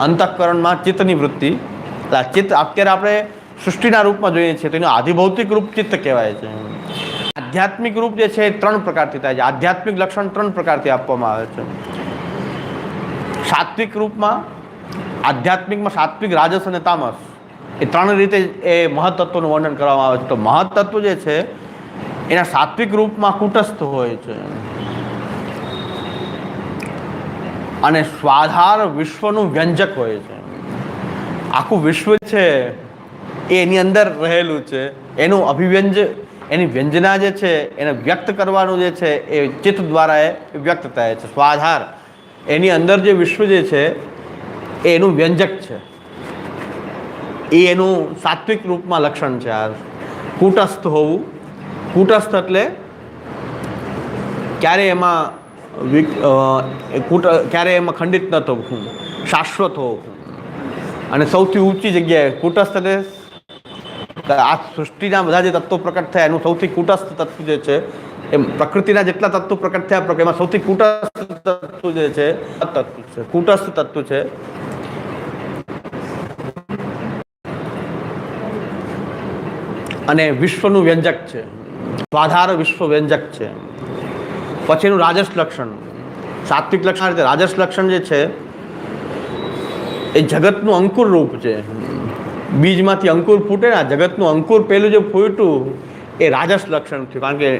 અંતઃકરણમાં ચિત્તની વૃત્તિ, ચિત્ત અત્યારે આપણે સૃષ્ટિના રૂપમાં જોઈએ છીએ તો એનું આધિભૌતિક રૂપ ચિત્ત કહેવાય છે. આધ્યાત્મિક રૂપ જે છે એ 3 પ્રકારથી થાય છે. આધ્યાત્મિક લક્ષણ 3 પ્રકારથી આપવામાં આવે છે. સાત્વિક રૂપમાં, આધ્યાત્મિકમાં સાત્વિક, રાજસ અને તામસ, એ 3 રીતે એ મહત્તત્વનું વર્ણન કરવામાં આવે છે. તો મહત્તત્વ જે છે એના સાત્વિક રૂપમાં કુટસ્થ હોય છે અને સ્વાધાર વિશ્વનું વ્યંજક હોય છે. આખું વિશ્વ છે એ એની અંદર રહેલું છે, એનું અભિવ્યંજ, એની વ્યંજના જે છે એને વ્યક્ત કરવાનું જે છે એ ચિત્ત દ્વારા એ વ્યક્ત થાય છે. સ્વાધાર, એની અંદર જે વિશ્વ જે છે એ એનું વ્યંજક છે, એ એનું સાત્વિક રૂપમાં લક્ષણ છે. આ કુટસ્થ હોવું, કુટસ્થ એટલે ક્યારે એમાં ક્યારે એમાં ખંડિત ન થવું, શાશ્વત હોવું. અને સૌથી ઊંચી જગ્યાએ કુટસ્થ એટલે આ સૃષ્ટિના બધા જે તત્વો પ્રકટ થયા એનું સૌથી કુટસ્થ તત્વ જે છે, એમ પ્રકૃતિના જેટલા તત્વો પ્રકટ થયા એમાં સૌથી કુટસ્થ તત્વ જે છે કુટસ્થ તત્વ છે. અને વિશ્વનું વ્યંજક છે, સ્વાધાર વિશ્વ વ્યંજક છે. પછી એનું રાજસ લક્ષણ, સાત્વિક લક્ષણ, રાજસ લક્ષણ જે છે એ જગતનું અંકુર રૂપ છે. બીજમાંથી અંકુર ફૂટે ને, જગતનું અંકુર પહેલું જે ફૂટ્યું એ રાજસ લક્ષણ થયું, કારણ કે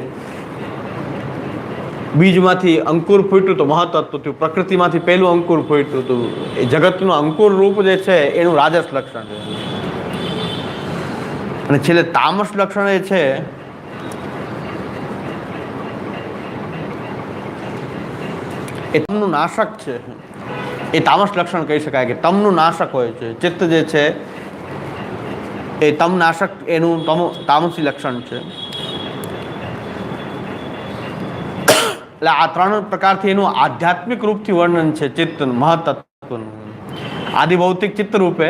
બીજમાંથી અંકુર ફૂટ્યું તો મહત્તત્વ થયું, પ્રકૃતિમાંથી પહેલું અંકુર ફૂટ્યું હતું, એ જગતનું અંકુર રૂપ જે છે એનું રાજસ લક્ષણ છે. અને છેલ્લે તામસ લક્ષણ એ છે એ તમનું નાશક છે. એ તામસ લક્ષણ કહી શકાય કે તમનું નાશક હોય છે. ચિત્ત જે છે એ તમ નાશક, એનું તામસી લક્ષણ છે. એટલે આ 3 પ્રકારથી એનું આધ્યાત્મિક રૂપથી વર્ણન છે ચિત્ત મહત્તત્વનું. આદિભૌતિક ચિત્ત રૂપે,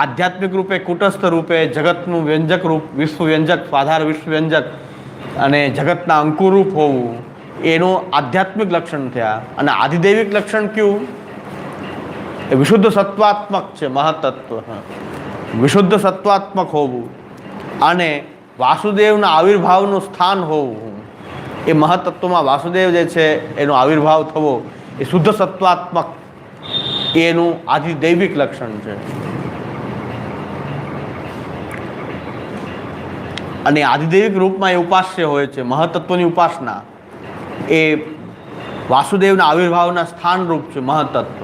આધ્યાત્મિક રૂપે કુટસ્થ રૂપે, જગતનું વ્યંજક રૂપ, વિશ્વ વ્યંજક, સ્વાધાર વિશ્વ વ્યંજક અને જગતના અંકુરૂપ હોવું, એનું આધ્યાત્મિક લક્ષણ થયા. અને આધિદૈવિક લક્ષણ કયું? એ વિશુદ્ધ સત્વાત્મક છે મહત્તત્વ, વિશુદ્ધ સત્વાત્મક હોવું અને વાસુદેવના આવિર્ભાવનું સ્થાન હોવું. એ મહત્તત્વમાં વાસુદેવ જે છે એનો આવિર્ભાવ થવો, એ શુદ્ધ સત્વાત્મક, એનું આધિદૈવિક લક્ષણ છે. અને આધિદૈવિક રૂપમાં એ ઉપાસ્ય હોય છે. મહત્તત્વની ઉપાસના એ વાસુદેવના આવિર્ભાવના સ્થાન રૂપ છે. મહત્તત્વ,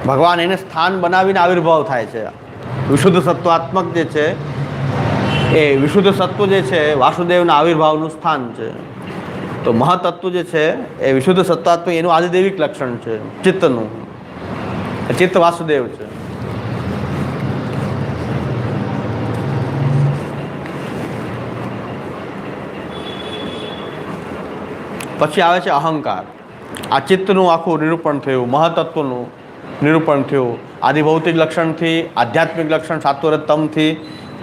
ભગવાન એને સ્થાન બનાવીને આવિર્ભાવ થાય છે. વિશુદ્ધ સત્વાત્મક જે છે એ વિશુદ્ધ સત્વ જે છે વાસુદેવના આવિર્ભાવનું સ્થાન છે. તો મહત્તત્વ જે છે એ વિશુદ્ધ સત્વાત્મક, એનું આધિદૈવિક લક્ષણ છે ચિત્તનું. ચિત્ત વાસુદેવ છે. પછી આવે છે અહંકાર. આ ચિત્તનું આખું નિરૂપણ થયું, મહત્તત્વનું નિરૂપણ થયું. આદિભૌતિક લક્ષણથી, આધ્યાત્મિક લક્ષણ સાત્વરતમથી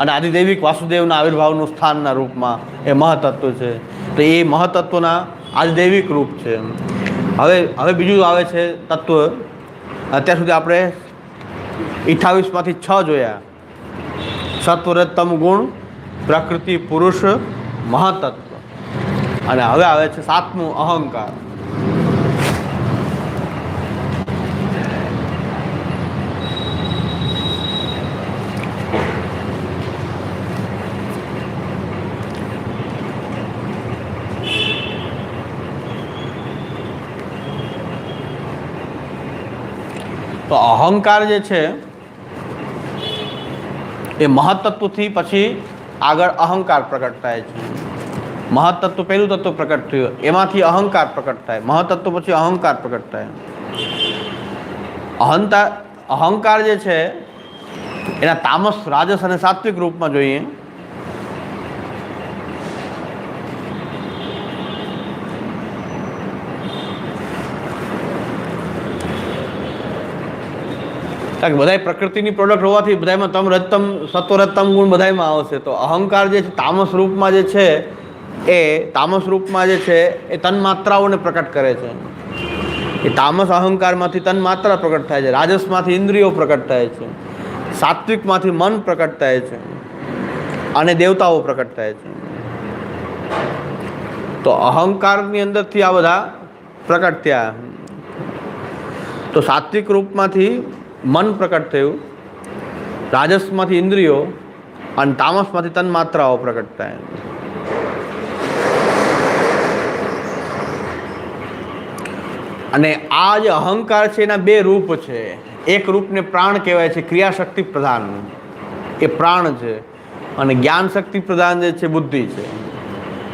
અને આદિદૈવિક વાસુદેવના આવિર્ભાવનું સ્થાનના રૂપમાં એ મહત્તત્વ છે. તો એ મહત્તત્વના આદિદૈવિક રૂપ છે. હવે બીજું આવે છે તત્વ. અત્યાર સુધી આપણે 28માંથી 6 જોયા. સત્વરતમ ગુણ, પ્રકૃતિ, પુરુષ, મહાતત્વ. અને હવે આવે છે સાતમું, અહંકાર. તો અહંકાર જે છે એ મહત્તત્વથી પછી આગળ અહંકાર પ્રકટ થાય છે. મહત્તત્વ પહેલું તત્વ પ્રકટ થયું, એમાંથી અહંકાર પ્રકટ થાય. મહત્તત્વ પછી અહંકાર પ્રકટ થાય. અહંકાર જે છે એના તામસ, રાજસ અને સાત્વિક રૂપમાં જોઈએ કારણ કે બધા પ્રકૃતિની પ્રોડક્ટ હોવાથી બધામાં તમ રજતમ સત્વરજતમ ગુણ બધામાં આવશે. તો અહંકાર જે છે તામસ રૂપમાં જે છે એ તામસ રૂપમાં જે છે એ તન્માત્રાઓને પ્રકટ કરે છે. એ તામસ અહંકારમાંથી તન્માત્રા પ્રકટ થાય છે, રાજસમાંથી ઇન્દ્રિયો પ્રકટ થાય છે, સાત્વિકમાંથી મન પ્રકટ થાય છે અને દેવતાઓ પ્રકટ થાય છે. તો અહંકારની અંદરથી આ બધા પ્રકટ થયા. તો સાત્વિક રૂપમાંથી મન પ્રકટ થયું, રાજસમાંથી ઇન્દ્રિયો અને તામસમાંથી તન્માત્રાઓ પ્રકટ થાય. અને આ જે અહંકાર છે એના બે રૂપ છે. એક રૂપને પ્રાણ કહેવાય છે, ક્રિયાશક્તિ પ્રધાન, એ પ્રાણ છે. અને જ્ઞાન શક્તિ પ્રધાન જે છે બુદ્ધિ છે.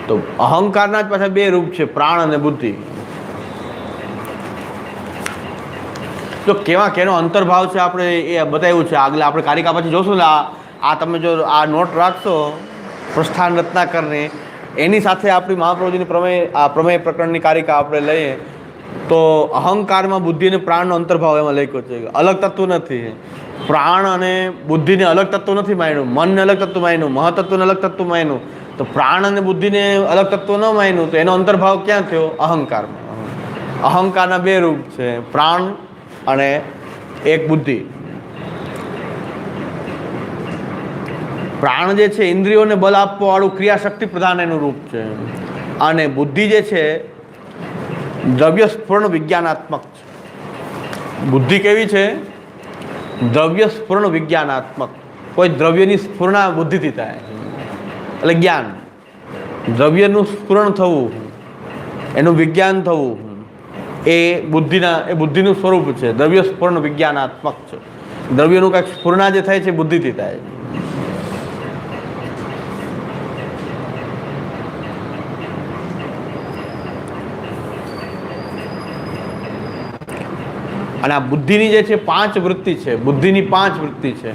તો અહંકારના જ પાછા બે રૂપ છે, પ્રાણ અને બુદ્ધિ. જો કેનો અંતર્ભાવ છે આપણે એ બતાવ્યું છે આગળ. આપણે કારિકા પછી જોશું ને, આ તમે જો આ નોટ રાખશો પ્રસ્થાન રત્નાકરની, એની સાથે આપણી મહાપ્રભુજીની પ્રમેય પ્રકરણની કારિકા આપણે લઈએ તો અહંકારમાં બુદ્ધિ અને પ્રાણનો અંતર્ભાવ એમાં લખ્યો છે. અલગ તત્વ નથી. પ્રાણ અને બુદ્ધિને અલગ તત્વ નથી માન્યું, મનને અલગ તત્વ માન્યું, મહતત્વને અલગ તત્વ માન્યું. તો પ્રાણ અને બુદ્ધિને અલગ તત્વ ન માન્યું તો એનો અંતર્ભાવ ક્યાં થયો? અહંકારમાં. અહંકારના બે રૂપ છે, પ્રાણ અને એક બુદ્ધિ. પ્રાણ જે છે ઇન્દ્રિયોને બળ આપવાવાળું ક્રિયાશક્તિ પ્રધાન એનું રૂપ છે. અને બુદ્ધિ જે છે દ્રવ્ય સ્ફૂર્ણ વિજ્ઞાનાત્મક છે. બુદ્ધિ કેવી છે? દ્રવ્ય સ્ફૂર્ણ વિજ્ઞાનાત્મક. કોઈ દ્રવ્યની સ્ફૂર્ણા બુદ્ધિથી થાય એટલે જ્ઞાન. દ્રવ્યનું સ્ફુરણ થવું, એનું વિજ્ઞાન થવું એ બુદ્ધિનું સ્વરૂપ છે. દ્રવ્ય સ્ફૂર્ણ વિજ્ઞાનાત્મક છે. દ્રવ્યનું કાંઈક સ્ફૂર્ણા જે થાય છે બુદ્ધિથી થાય. અને આ બુદ્ધિની જે છે 5 વૃત્તિ છે. બુદ્ધિની 5 વૃત્તિ છે: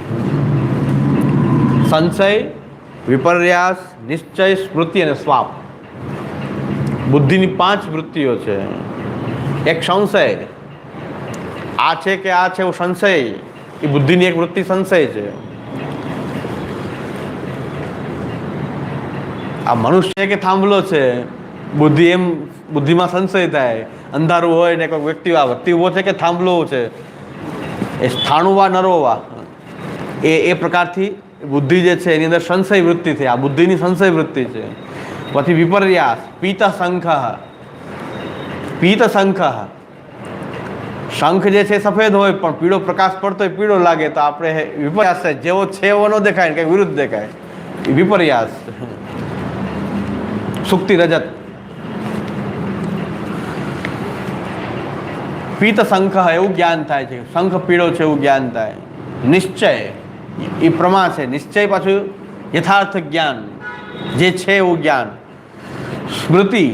સંશય, વિપર્યાસ, નિશ્ચય, સ્મૃતિ અને સ્વાપ. બુદ્ધિની 5 વૃત્તિઓ છે. એક સંશય, આ છે કે આ છે, એવું સંશય, એ બુદ્ધિની એક વૃત્તિ સંશય છે. આ મનુષ્ય કે થાંભલો છે, બુદ્ધિમાં સંશય થાય. અંધારું હોય ને કોઈ વ્યક્તિ ઉભો છે કે થાંભલો છે, એ સ્થાણુવા નરોવા, એ પ્રકારથી બુદ્ધિ જે છે એની અંદર સંશય વૃત્તિ છે. આ બુદ્ધિની સંશય વૃત્તિ છે. પછી વિપર્યાસ, પીત શંખ. શંખ જે છે સફેદ હોય પણ પીળો પ્રકાશ પડતો હોય, પીળો લાગે તો આપણે વિપર્યાસ છે. જેવો છે એવો ન દેખાય, કંઈક વિરુદ્ધ દેખાય, એ વિપર્યાસ. સુક્તિ રજત. પીત શંખ એવું જ્ઞાન થાય છે, શંખ પીળો છે એવું જ્ઞાન થાય. નિશ્ચય એ પ્રમા છે. નિશ્ચય પાછું યથાર્થ જ્ઞાન, જે છે એવું જ્ઞાન. સ્મૃતિ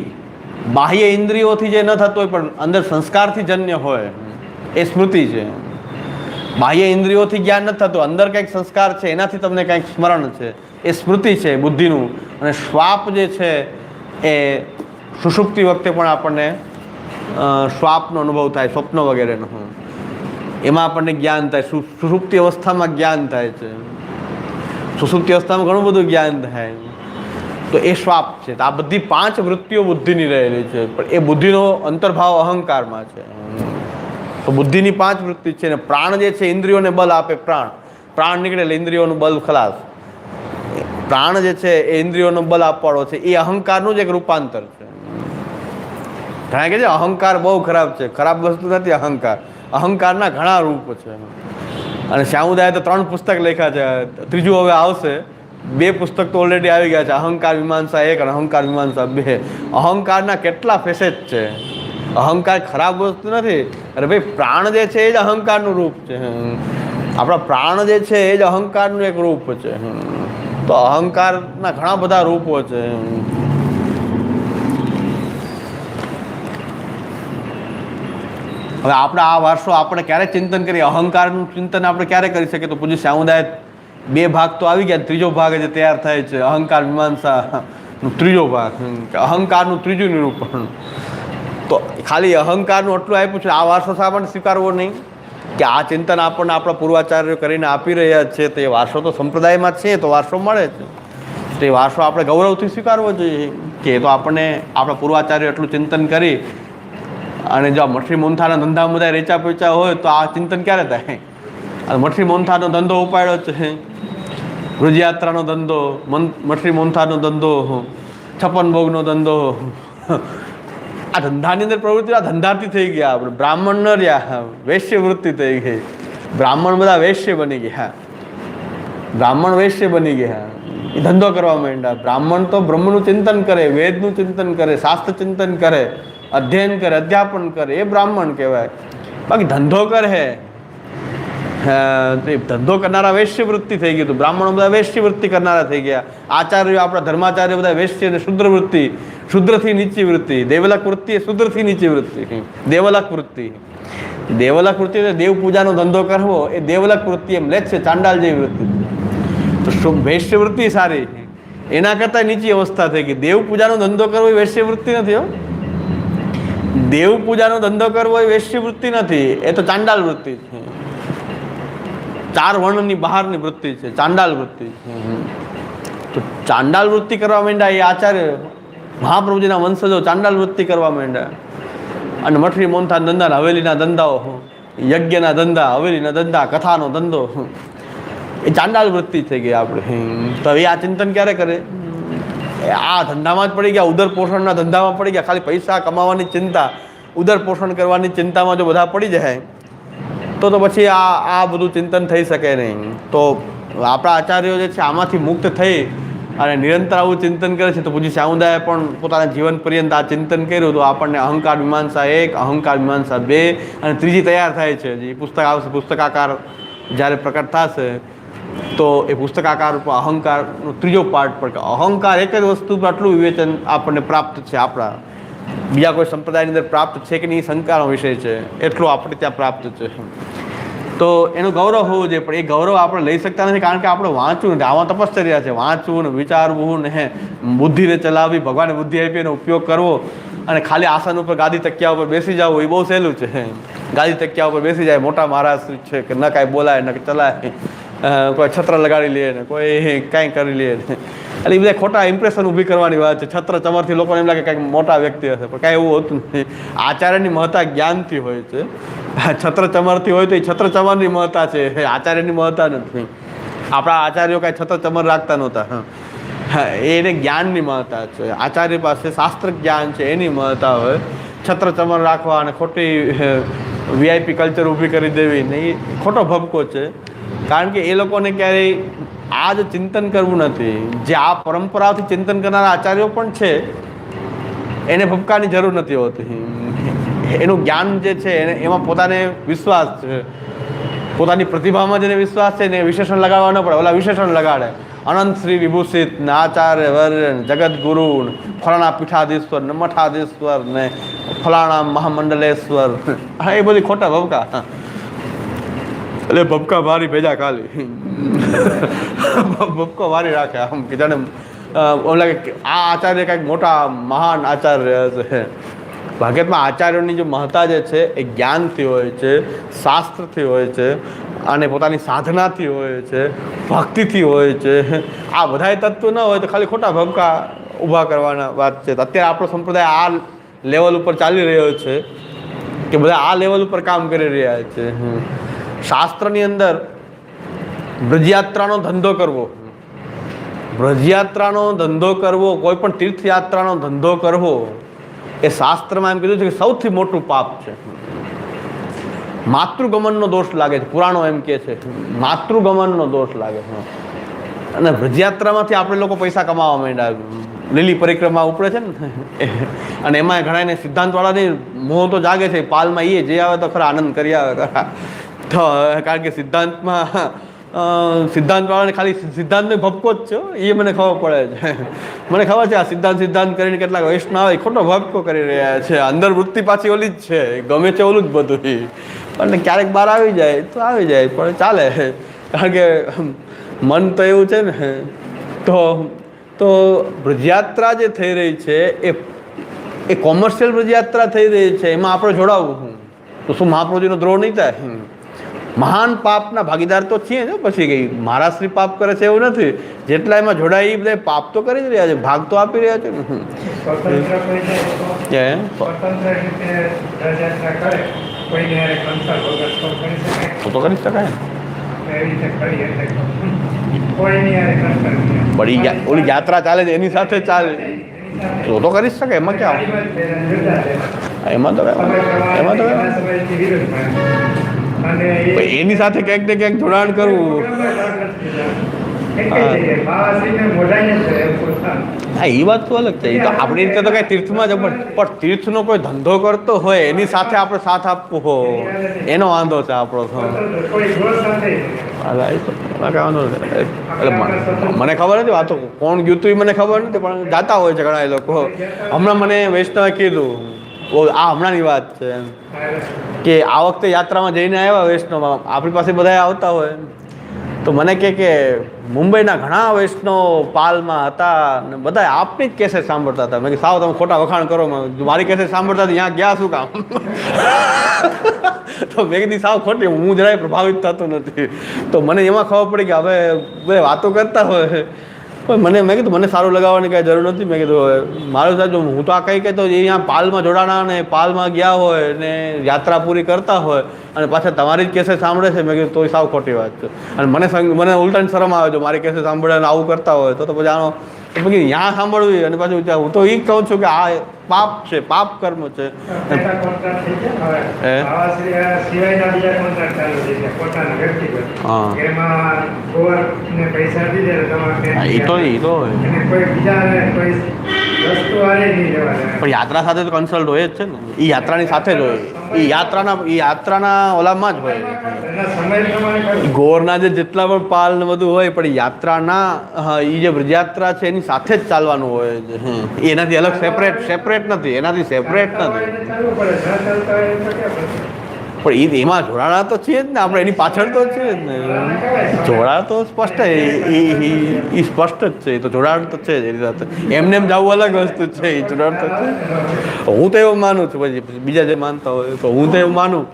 બાહ્ય ઇન્દ્રિયોથી જે ન થતું હોય પણ અંદર સંસ્કારથી જન્ય હોય, એ સ્મૃતિ છે. બાહ્ય ઇન્દ્રિયોથી જ્ઞાન નથી થતું, અંદર કંઈક સંસ્કાર છે એનાથી તમને કંઈક સ્મરણ છે, એ સ્મૃતિ છે બુદ્ધિનું. અને શ્વાપ જે છે એ સુષુપ્તિ વખતે પણ આપણને શ્વાપનો અનુભવ થાય, સ્વપ્ન વગેરેનો. એમાં આપણને જ્ઞાન થાય. સુષુપ્તિ અવસ્થામાં જ્ઞાન થાય છે. સુષુપ્તિ અવસ્થામાં ઘણું બધું જ્ઞાન થાય. તો એ શ્વાપ છે. તો આ બધી 5 વૃત્તિઓ બુદ્ધિની રહેલી છે, પણ એ બુદ્ધિનો અંતર્ભાવ અહંકારમાં છે. તો બુદ્ધિની 5 વૃત્તિ છે. ને પ્રાણ જે છે ઇન્દ્રિયોને બલ આપે. પ્રાણ નીકળે એટલે ઇન્દ્રિયોનું બલ ખલાસ. પ્રાણ જે છે એ ઇન્દ્રિયોનો બલ આપવાળો છે, એ અહંકારનું જ એક રૂપાંતર છે. ઘણા કે છે અહંકાર બહુ ખરાબ છે. ખરાબ વસ્તુ નથી અહંકાર. અહંકારના ઘણા રૂપ છે. અને શ્યામુદાએ તો 3 પુસ્તક લખ્યા છે. ત્રીજું હવે આવશે. 2 પુસ્તક તો ઓલરેડી આવી ગયા છે, અહંકાર મીમાંસા 1 અને અહંકાર મીમાંસા 2. અહંકારના કેટલા ફેસેટ છે. અહંકાર ખરાબ વસ્તુ નથી. અરે ભાઈ, પ્રાણ જે છે એ જ અહંકારનું રૂપ છે. આપણા પ્રાણ જે છે એ જ અહંકારનું એક રૂપ છે. તો અહંકારના ઘણા બધા રૂપો છે. હવે આપણે આ વારસો આપણે ક્યારે ચિંતન કરીએ, અહંકારનું ચિંતન આપણે ક્યારે કરી શકીએ? તો પૂજ્ય શ્યામુદાય 2 ભાગ તો આવી ગયા, ત્રીજો ભાગ જે તૈયાર થાય છે, અહંકાર મીમાંસાનો ત્રીજો ભાગ, અહંકારનું ત્રીજું નિરૂપણ. તો ખાલી અહંકારનું આટલું આપ્યું છે. આ વારસો શા માટે સ્વીકારવો નહીં? કે આ ચિંતન આપણને આપણા પૂર્વાચાર્યો કરીને આપી રહ્યા છે, તો એ વારસો તો સંપ્રદાયમાં છે, તો વારસો મળે છે. તો એ વારસો આપણે ગૌરવથી સ્વીકારવો જોઈએ કે તો આપણને આપણા પૂર્વાચાર્યો એટલું ચિંતન કરી. અને જો મઠરી મોંથાના ધંધા બધા રેચા પેચા હોય તો આ ચિંતન ક્યારે થાય? મઠરી મોંથાનો ધંધો ઉપાડ્યો છે, વૃજયાત્રાનો ધંધો, મઠરી મોંથાનો ધંધો, 56 ભોગનો ધંધો. આ ધંધાની અંદર પ્રવૃત્તિ, આ ધંધાથી થઈ ગયા. આપણે બ્રાહ્મણ ન રહ્યા, વૈશ્ય વૃત્તિ થઈ ગઈ. બ્રાહ્મણ બધા વૈશ્ય બની ગયા. બ્રાહ્મણ વૈશ્ય બની ગયા, એ ધંધો કરવા માંડ્યા. બ્રાહ્મણ તો બ્રહ્મનું ચિંતન કરે, વેદનું ચિંતન કરે, શાસ્ત્ર ચિંતન કરે, અધ્યયન કરે, અધ્યાપન કરે, એ બ્રાહ્મણ કહેવાય. બાકી ધંધો કરે, ધંધો કરનારા વૈશ્ય વૃત્તિ થઈ ગયું. બ્રાહ્મણો બધા વૈશ્ય વૃત્તિ કરનારા થઈ ગયા. આચાર્યો, આપણા ધર્માચાર્ય બધા વૈશ્ય અને શુદ્ર વૃત્તિ, શુદ્રથી નીચી વૃત્તિ. દેવલક વૃત્તિ એ શુદ્રથી નીચી વૃત્તિ. દેવલક વૃત્તિ, દેવલક વૃત્તિ એટલે દેવ પૂજાનો ધંધો કરવો, એ દેવલક વૃત્તિ એમ લે છે, ચાંડાલ જેવી વૃત્તિ. તો વૈશ્ય વૃત્તિ સારી, એના કરતાં નીચી અવસ્થા થઈ ગઈ. દેવ પૂજાનો ધંધો કરવો એ વૈશ્ય વૃત્તિ નથી. હો, દેવ પૂજાનો ધંધો કરવો એ વૈશ્ય વૃત્તિ નથી, એ તો ચાંડાલ વૃત્તિ છે. 4 વર્ણની બહારની વૃત્તિ છે, ચાંડાલ વૃત્તિ છે. તો ચાંડાલ વૃત્તિ કરવા માંડ્યા એ આચાર્ય મહાપ્રભુજીના વંશજો ચાંડાલ વૃત્તિ કરવા માંડ્યા. અને મઠરી મોંથા ધંધા, હવેલીના ધંધાઓ, યજ્ઞના ધંધા, હવેલીના ધંધા, કથાનો ધંધો, એ ચાંડાલ વૃત્તિ થઈ ગઈ આપણે. તો હવે આ ચિંતન ક્યારે કરે? આ ધંધામાં જ પડી ગયા, ઉદર પોષણના ધંધામાં પડી ગયા. ખાલી પૈસા કમાવાની ચિંતા, ઉદર પોષણ કરવાની ચિંતામાં જો બધા પડી જાય તો પછી આ બધું ચિંતન થઈ શકે નહીં. તો આપણા આચાર્યો જે છે આમાંથી મુક્ત થઈ અને નિરંતર આવું ચિંતન કરે છે. તો પૂજ્ય શ્યામુદાએ પણ પોતાના જીવન પર્યંત આ ચિંતન કર્યું. તો આપણને અહંકાર મીમાંસા 1, અહંકાર મીમાંસા 2 અને ત્રીજી તૈયાર થાય છે. જે પુસ્તક આવશે, પુસ્તકાકાર જ્યારે પ્રકટ થશે તો એ પુસ્તકાકાર ઉપર અહંકારનો ત્રીજો પાર્ટ પર, અહંકાર એક જ વસ્તુ પર આટલું વિવેચન આપણને પ્રાપ્ત છે. આપણા બીજા કોઈ સંપ્રદાયની અંદર પ્રાપ્ત છે કે નહીં, શંકાનો વિષય છે. એટલું આપણે ત્યાં પ્રાપ્ત છે. તો એનું ગૌરવ હોવું જોઈએ. પણ એ ગૌરવ આપણે લઈ શકતા નથી, કારણ કે આપણે વાંચવું નથી. આમાં તપશ્ચર્યા છે, વાંચવું ને વિચારવું ને બુદ્ધિને ચલાવવી, ભગવાને બુદ્ધિ આપી એનો ઉપયોગ કરવો. અને ખાલી આસન ઉપર, ગાદી તકિયા ઉપર બેસી જવું એ બહુ સહેલું છે. ગાદી તકિયા ઉપર બેસી જાય મોટા મહારાજ છે કે ન કાંઈ બોલાય ન ચલાય, કોઈ છત્ર લગાડી લે ને કોઈ કાંઈ કરી લે ને, એટલે એ બધા ખોટા ઇમ્પ્રેશન ઊભી કરવાની વાત છે. છત્ર ચમરથી લોકોને એમ લાગે કંઈક મોટા વ્યક્તિ હશે, પણ કાંઈ એવું હોતું નથી. આચાર્યની મહત્તા જ્ઞાનથી હોય છે. છત્ર ચમરથી હોય તો એ છત્ર ચમરની મહત્તા છે, આચાર્યની મહત્તા નથી. આપણા આચાર્યો કાંઈ છત્ર ચમર રાખતા નહોતા. એને જ્ઞાનની મહત્તા છે. આચાર્ય પાસે શાસ્ત્ર જ્ઞાન છે, એની મહત્તા હોય. છત્ર ચમર રાખવા અને ખોટી વીઆઈપી કલ્ચર ઊભી કરી દેવી ને એ ખોટો ભબકો છે. કારણ કે એ લોકોને ક્યારેય આ જ ચિંતન કરવું નથી. જે આ પરંપરાઓથી ચિંતન કરનારા આચાર્યો પણ છે એને ભબકાની જરૂર નથી હોતી. એનું જ્ઞાન જે છે એમાં પોતાને વિશ્વાસ છે, પોતાની પ્રતિભામાં જેને વિશ્વાસ છે ને વિશેષણ લગાડવા ન પડે. ઓલા વિશેષણ લગાડે, અનંત શ્રી વિભૂષિત ને આચાર્ય વર્ય જગત ગુરુ ને ફલાણા પીઠાધીશ્વર ને મઠાધીશ્વર ને ફલાણા મહામંડલેશ્વર, એ બધી ખોટા ભબકા. એટલે ભબકા ભારી ભેજા ખાલી ભબકો ભારી રાખે આમ કે જાણે ઓમ લાગે આ આચાર્ય કાંઈક મોટા મહાન આચાર્ય છે. ભાગ્યમાં આચાર્યોની જે મહત્તા જે છે એ જ્ઞાનથી હોય છે, શાસ્ત્રથી હોય છે અને પોતાની સાધનાથી હોય છે, ભક્તિથી હોય છે. આ બધાય તત્વ ન હોય તો ખાલી ખોટા ભબકા ઊભા કરવાના વાત છે. અત્યારે આપણો સંપ્રદાય આ લેવલ ઉપર ચાલી રહ્યો છે કે બધા આ લેવલ ઉપર કામ કરી રહ્યા છે. શાસ્ત્રની અંદર બ્રજયાત્રાનો ધંધો કરવો, વ્રજયાત્રાનો ધંધો કરવો, કોઈ પણ તીર્થયાત્રાનો ધંધો કરવો એ શાસ્ત્રમાં એમ કીધું છે કે સૌથી મોટું પાપ છે. માતૃગમનનો દોષ લાગે છે. પુરાણો એમ કહે છે માતૃગમનનો દોષ લાગે છે. અને વ્રજયાત્રામાંથી આપણે લોકો પૈસા કમાવા માંડ્યા. લીલી પરિક્રમા ઉપડે છે ને અને એમાં ઘણા સિદ્ધાંતવાળાની મોહ તો જાગે છે. પાલમાં એ જે આવે તો ખરા આનંદ કરી આવે ખરા. તો કારણ કે સિદ્ધાંતવાળાને ખાલી સિદ્ધાંતનો ભપકો જ છે. એ મને ખબર પડે છે. મને ખબર છે આ સિદ્ધાંત કરીને કેટલાક વૈષ્ણવ આવે ખોટો ભપકો કરી રહ્યા છે. અંદર વૃત્તિ પાછી ઓલી જ છે, ગમે છે ઓલું જ બધું. અને ક્યારેક બહાર આવી જાય તો આવી જાય પણ ચાલે. કારણ કે મન તો એવું છે ને. તો વ્રજયાત્રા જે થઈ રહી છે એ કોમર્શિયલ વ્રજયાત્રા થઈ રહી છે. એમાં આપણે જોડાવવું તો શું મહાપ્રભુજીનો દ્રોહ નહીં થાય? મહાન પાપના ભાગીદાર તો છીએ ને. પછી કઈ મહારાષ્ટ્રી પાપ કરે છે એવું નથી. જેટલા એમાં જોડાય એ બધા પાપ તો કરી જ રહ્યા છે, ભાગ તો આપી રહ્યા છે ને. તો કરી શકાય. ઓલી યાત્રા ચાલે છે એની સાથે ચાલે તો કરી શકે. એમાં ક્યાં એમાં તો એની સાથે ક્યાંક ને ક્યાંક જોડાણ કરવું. હા એ વાત તો અલગ છે. એ તો આપણી રીતે તો કઈ તીર્થમાં જ પણ તીર્થનો કોઈ ધંધો કરતો હોય એની સાથે આપણે સાથ આપવો હોય એનો વાંધો છે આપણો. મને ખબર નથી વાતો કોણ ગયું હતું એ મને ખબર નથી, પણ જાતા હોય છે ઘણા લોકો. હમણાં મને વૈષ્ણવે કીધું, હમણાંની વાત છે કે આ વખતે યાત્રામાં જઈને આવ્યા વૈષ્ણવ, આપણી પાસે બધા આવતા હોય તો મને કે મુંબઈના ઘણા વૈષ્ણવ પાલમાં હતા ને બધા આપની જ કેસેટ સાંભળતા હતા. મેં કીધું સાવ તમે ખોટા વખાણ કરો, મારી કેસેટ સાંભળતા હતા ત્યાં ગયા શું કામ? તો મેં કીધી સાવ ખોટી, હું જરાય પ્રભાવિત થતો નથી. તો મને એમાં ખબર પડી કે હવે બે વાતો કરતા હોય પણ મેં કીધું મને સારું લગાવવાની કાંઈ જરૂર નથી. મેં કીધું મારું સાહેબ હું તો આ કંઈ કહેતો અહીંયા પાલમાં જોડાણા ને પાલમાં ગયા હોય ને યાત્રા પૂરી કરતા હોય અને પાછા તમારી જ કેસે સાંભળે છે. મેં કીધું તો સાવ ખોટી વાત છે. અને મને ઉલટાની શરમ આવે છે મારી કેસે સાંભળે અને આવું કરતા હોય તો પછી આનો પછી ત્યાં સાંભળવી. અને પાછું હું તો એ જ કહું છું કે આ પાપ છે, પાપ કર્મ છે. પણ યાત્રા સાથે તો કન્સલ્ટ હોય જ છે ને. એ યાત્રાની સાથે જ હોય. એ યાત્રાના ઓલામાં જ હોય. ગોરના જેટલા પણ પાલ ને બધું હોય પણ યાત્રાના એ જે વ્રજયાત્રા છે એની સાથે જ ચાલવાનું હોય. એનાથી અલગ સેપરેટ નથી. એનાથી સેપરેટ નથી. પણ એમાં જોડાણા તો છે જ ને આપણે. એની પાછળ તો છે જ ને. જોડાણ તો સ્પષ્ટ એ સ્પષ્ટ જ છે. તો જોડાણ તો છે જ એની સાથે. એમને એમ જવું અલગ વસ્તુ છે. એ જોડાણ તો છે. હું તો એવું માનું છું. પછી બીજા જે માનતા હોય તો હું તો એવું માનું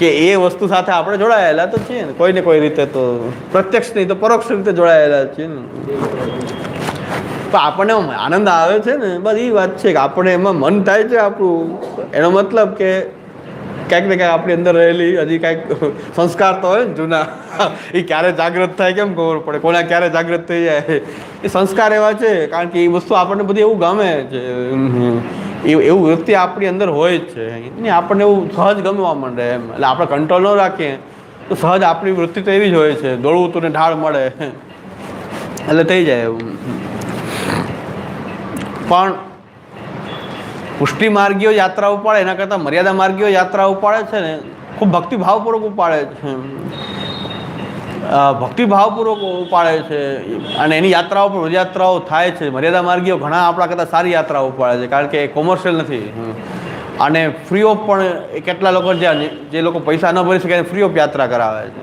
કે એ વસ્તુ સાથે આપણે જોડાયેલા તો છીએ ને કોઈ ને કોઈ રીતે. તો પ્રત્યક્ષ નહીં તો પરોક્ષ રીતે જોડાયેલા છીએ ને. તો આપણને આનંદ આવે છે ને બસ એ વાત છે કે આપણે એમાં મન થાય છે આપણું. એનો મતલબ કે ક્યાંક ને ક્યાંક આપણી અંદર રહેલી હજી કાંઈક સંસ્કાર તો હોય ને જૂના, એ ક્યારે જાગૃત થાય કેમ ખબર પડે? કોના ક્યારે જાગૃત થઈ જાય એ સંસ્કાર એવા છે. કારણ કે એ વસ્તુ આપણને બધી એવું ગમે છે. એવું વૃત્તિ આપણી અંદર હોય જ છે ને. આપણને એવું સહજ ગમવા માંડે એમ. એટલે આપણે કંટ્રોલ ન રાખીએ તો સહજ આપણી વૃત્તિ તો એવી જ હોય છે. દોડવું તું ને ઢાળ મળે એટલે થઈ જાય એવું. પણ પુષ્ટિ માર્ગીઓ યાત્રા ઉપાડે એના કરતાં મર્યાદા માર્ગીઓ યાત્રા ઉપાડે છે ને ખૂબ ભક્તિભાવપૂર્વક ઉપાડે છે. ભક્તિભાવપૂર્વક ઉપાડે છે અને એની યાત્રાઓ પર યાત્રાઓ થાય છે. મર્યાદા માર્ગીઓ ઘણા આપણા કરતાં સારી યાત્રાઓ ઉપાડે છે કારણ કે એ કોમર્શિયલ નથી અને ફ્રી ઓફ પણ કેટલા લોકો જે લોકો પૈસા ન ભરી શકે એને ફ્રી ઓફ યાત્રા કરાવે છે.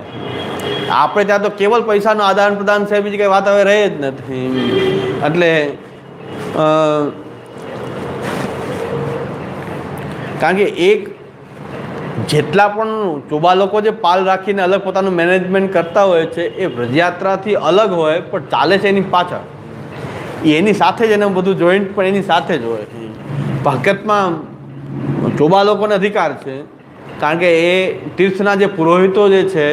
આપણે ત્યાં તો કેવલ પૈસાનું આદાન પ્રદાન છે, બીજી કંઈ વાત હવે રહે જ નથી. એટલે કારણ કે જેટલા પણ ચોબા લોકો જે પાલ રાખીને અલગ પોતાનું મેનેજમેન્ટ કરતા હોય છે એ વ્રજયાત્રાથી અલગ હોય પણ ચાલે છે એની પાછળ. એની સાથે જ એને બધું જોઈન્ટ પણ એની સાથે જ હોય. હકીકતમાં ચોબા લોકોને અધિકાર છે કારણ કે એ તીર્થના જે પુરોહિતો જે છે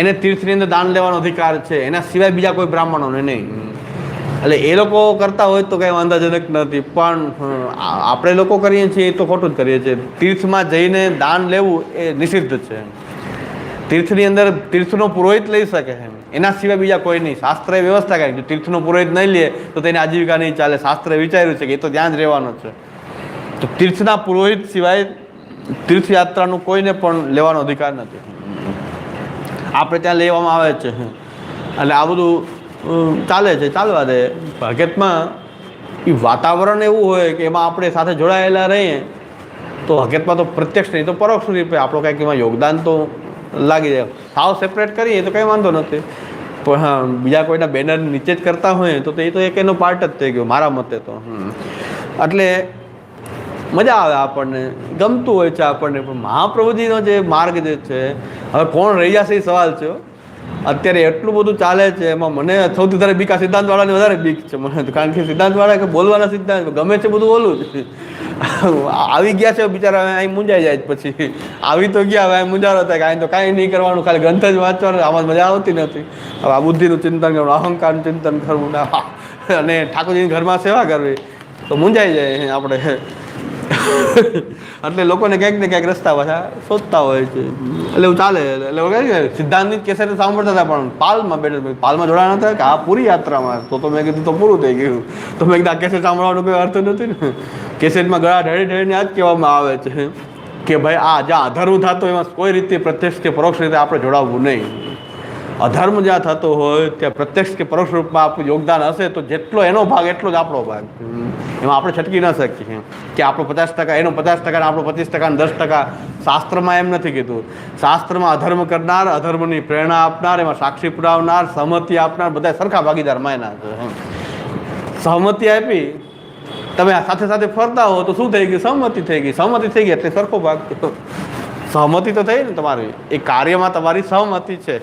એને તીર્થની અંદર દાન લેવાનો અધિકાર છે. એના સિવાય બીજા કોઈ બ્રાહ્મણોને નહીં. એટલે એ લોકો કરતા હોય તો કંઈ વાંધાજનક નથી, પણ આપણે લોકો કરીએ છીએ એ તો ખોટું જ કરીએ છીએ. તીર્થમાં જઈને દાન લેવું એ નિષિદ્ધ છે. તીર્થની અંદર તીર્થનો પુરોહિત લઈ શકે છે, એના સિવાય બીજા કોઈ નહીં. શાસ્ત્રએ વ્યવસ્થા કરી, જો તીર્થનો પુરોહિત નહીં લે તો તેની આજીવિકા નહીં ચાલે. શાસ્ત્રએ વિચાર્યું છે કે એ તો ત્યાં જ રહેવાનો છે. તો તીર્થના પુરોહિત સિવાય તીર્થયાત્રાનું કોઈને પણ લેવાનો અધિકાર નથી. આપણે ત્યાં લેવામાં આવે છે, એટલે આ બધું ચાલે છે, ચાલવા દે. હકીકતમાં એ વાતાવરણ એવું હોય કે એમાં આપણે સાથે જોડાયેલા રહીએ તો હકીકતમાં તો પ્રત્યક્ષ નહીં તો પરોક્ષ રૂપે આપણો કંઈક એમાં યોગદાન તો લાગી જાય. સાવ સેપરેટ કરીએ તો કંઈ વાંધો નથી, પણ હા બીજા કોઈના બેનર નીચે જ કરતા હોય તો એ તો એક એનો પાર્ટ જ થઈ ગયો મારા મતે તો. એટલે મજા આવે, આપણને ગમતું હોય છે આપણને. પણ મહાપ્રભુજીનો જે માર્ગ જે છે, હવે કોણ રહી જશે એ સવાલ છે. અત્યારે એટલું બધું ચાલે છે, એમાં મને સૌથી વધારે બીક આ સિદ્ધાંતવાળાની વધારે બીક છે મને તો. કારણ કે સિદ્ધાંતવાળા કે બોલવાના સિદ્ધાંત ગમે છે બધું બોલું જ. આવી ગયા છે બિચારા, અહીં મૂંઝાઈ જાય પછી. આવી તો ગયા, હવે અહીં મૂંઝારો થાય કે અહીં તો કાંઈ નહીં કરવાનું, ખાલી ગ્રંથ જ વાંચવાનું, આમાં મજા આવતી નથી. હવે આ બુદ્ધિનું ચિંતન કરવું, અહંકારનું ચિંતન કરવું અને ઠાકોરજીની ઘરમાં સેવા કરવી તો મૂંઝાઈ જાય આપણે. એટલે લોકોને ક્યાંક ને ક્યાંક રસ્તા પાછા શોધતા હોય છે. એટલે એવું ચાલે. એટલે સિદ્ધાંતની કેસેટ સાંભળતા હતા, પણ પાલમાં બેઠા, પાલમાં જોડાયા હતા કે આ પૂરી યાત્રામાં તો મેં કીધું તો પૂરું થઈ ગયું. તો મેં કીધું આ કેસેટ સાંભળવાનો કોઈ અર્થ નથી ને. કેસેટમાં ગળા ઢળી ઢળીને આ જ કહેવામાં આવે છે કે ભાઈ આ જ્યાં અધર્મ થતો એમાં કોઈ રીતે પ્રત્યક્ષ કે પરોક્ષ રીતે આપણે જોડાવવું નહીં. અધર્મ જ્યાં થતો હોય ત્યાં પ્રત્યક્ષ કે પરોક્ષ રૂપમાં આપણું યોગદાન હશે તો જેટલો એનો ભાગ એટલો જ આપણો ભાગ. એમાં આપણે છટકી ન શકીએ કે આપણો 50%, એનો 50%, આપણો 25%, 10%. શાસ્ત્રમાં એમ નથી કીધું. શાસ્ત્રમાં અધર્મ કરનાર, અધર્મની પ્રેરણા આપનાર, એમાં સાક્ષી પુરાવનાર, સહમતિ આપનાર બધા સરખા ભાગીદાર માયના છે. સહમતિ આપી, તમે સાથે સાથે ફરતા હો તો શું થઈ ગયું? સહમતિ થઈ ગઈ. સહમતિ થઈ ગઈ એટલે સરખો ભાગ. સહમતિ તો થઈ ને તમારી, એ કાર્યમાં તમારી સહમતિ છે.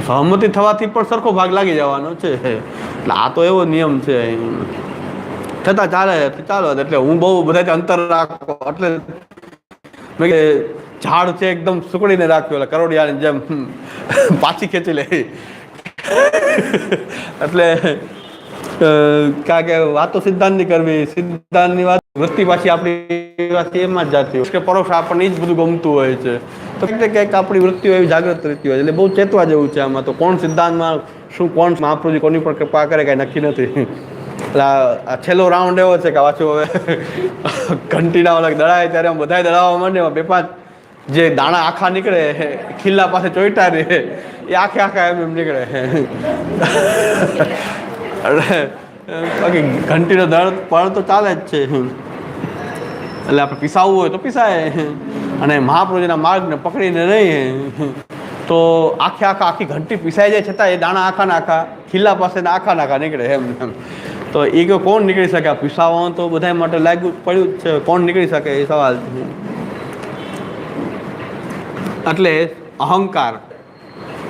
સહમતિ થવાથી પણ સરખો ભાગ લાગી જવાનો છે. એટલે આ તો એવો નિયમ છે. છતાં ચાલો. એટલે હું બહુ બધાથી અંતર રાખો, એટલે મેં કે ઝાડ છે એકદમ સુકડીને રાખ્યું, એટલે કરોડિયાની જેમ પાછી ખેંચી લે. એટલે કારણ કે વાતો સિદ્ધાંતની કરવી, સિદ્ધાંતની વાત વૃત્તિ પાછી આપણી વાત એમાં જ જતી હોય કે પરોક્ષ આપણને એ જ બધું ગમતું હોય છે. તો કંઈક આપણી વૃત્તિઓ એવી જાગૃત રહેતી હોય. એટલે બહુ ચેતવા જેવું છે આમાં તો. કોણ સિદ્ધાંતમાં શું, કોણ મહાપ્રભુજી કોની પર કૃપા કરે કાંઈ નક્કી નથી. એટલે આ છેલ્લો રાઉન્ડ એવો છે કે પાછું હવે ઘંટીના ઓલા દળાય ત્યારે આમ બધાય દળાવવા માંડે. 2-5 જે દાણા આખા નીકળે ખીલ્લા પાસે ચોઈટા રહે એ આખા એમ નીકળે. એટલે બાકી ઘંટીનો દળ પણ તો ચાલે જ છે. એટલે આપણે પીસાવવું હોય તો પીસાય, અને મહાપ્રભુજીના માર્ગને પકડીને રહીએ તો આખી ઘંટી પીસાઈ જાય છતાં એ દાણા આખા ખીલ્લા પાસે આખા નીકળે એમ. તો એ કોણ નીકળી શકે? આ પીસાવવાનું તો બધા માટે લાગ્યું પડ્યું જ છે. કોણ નીકળી શકે એ સવાલ છે. એટલે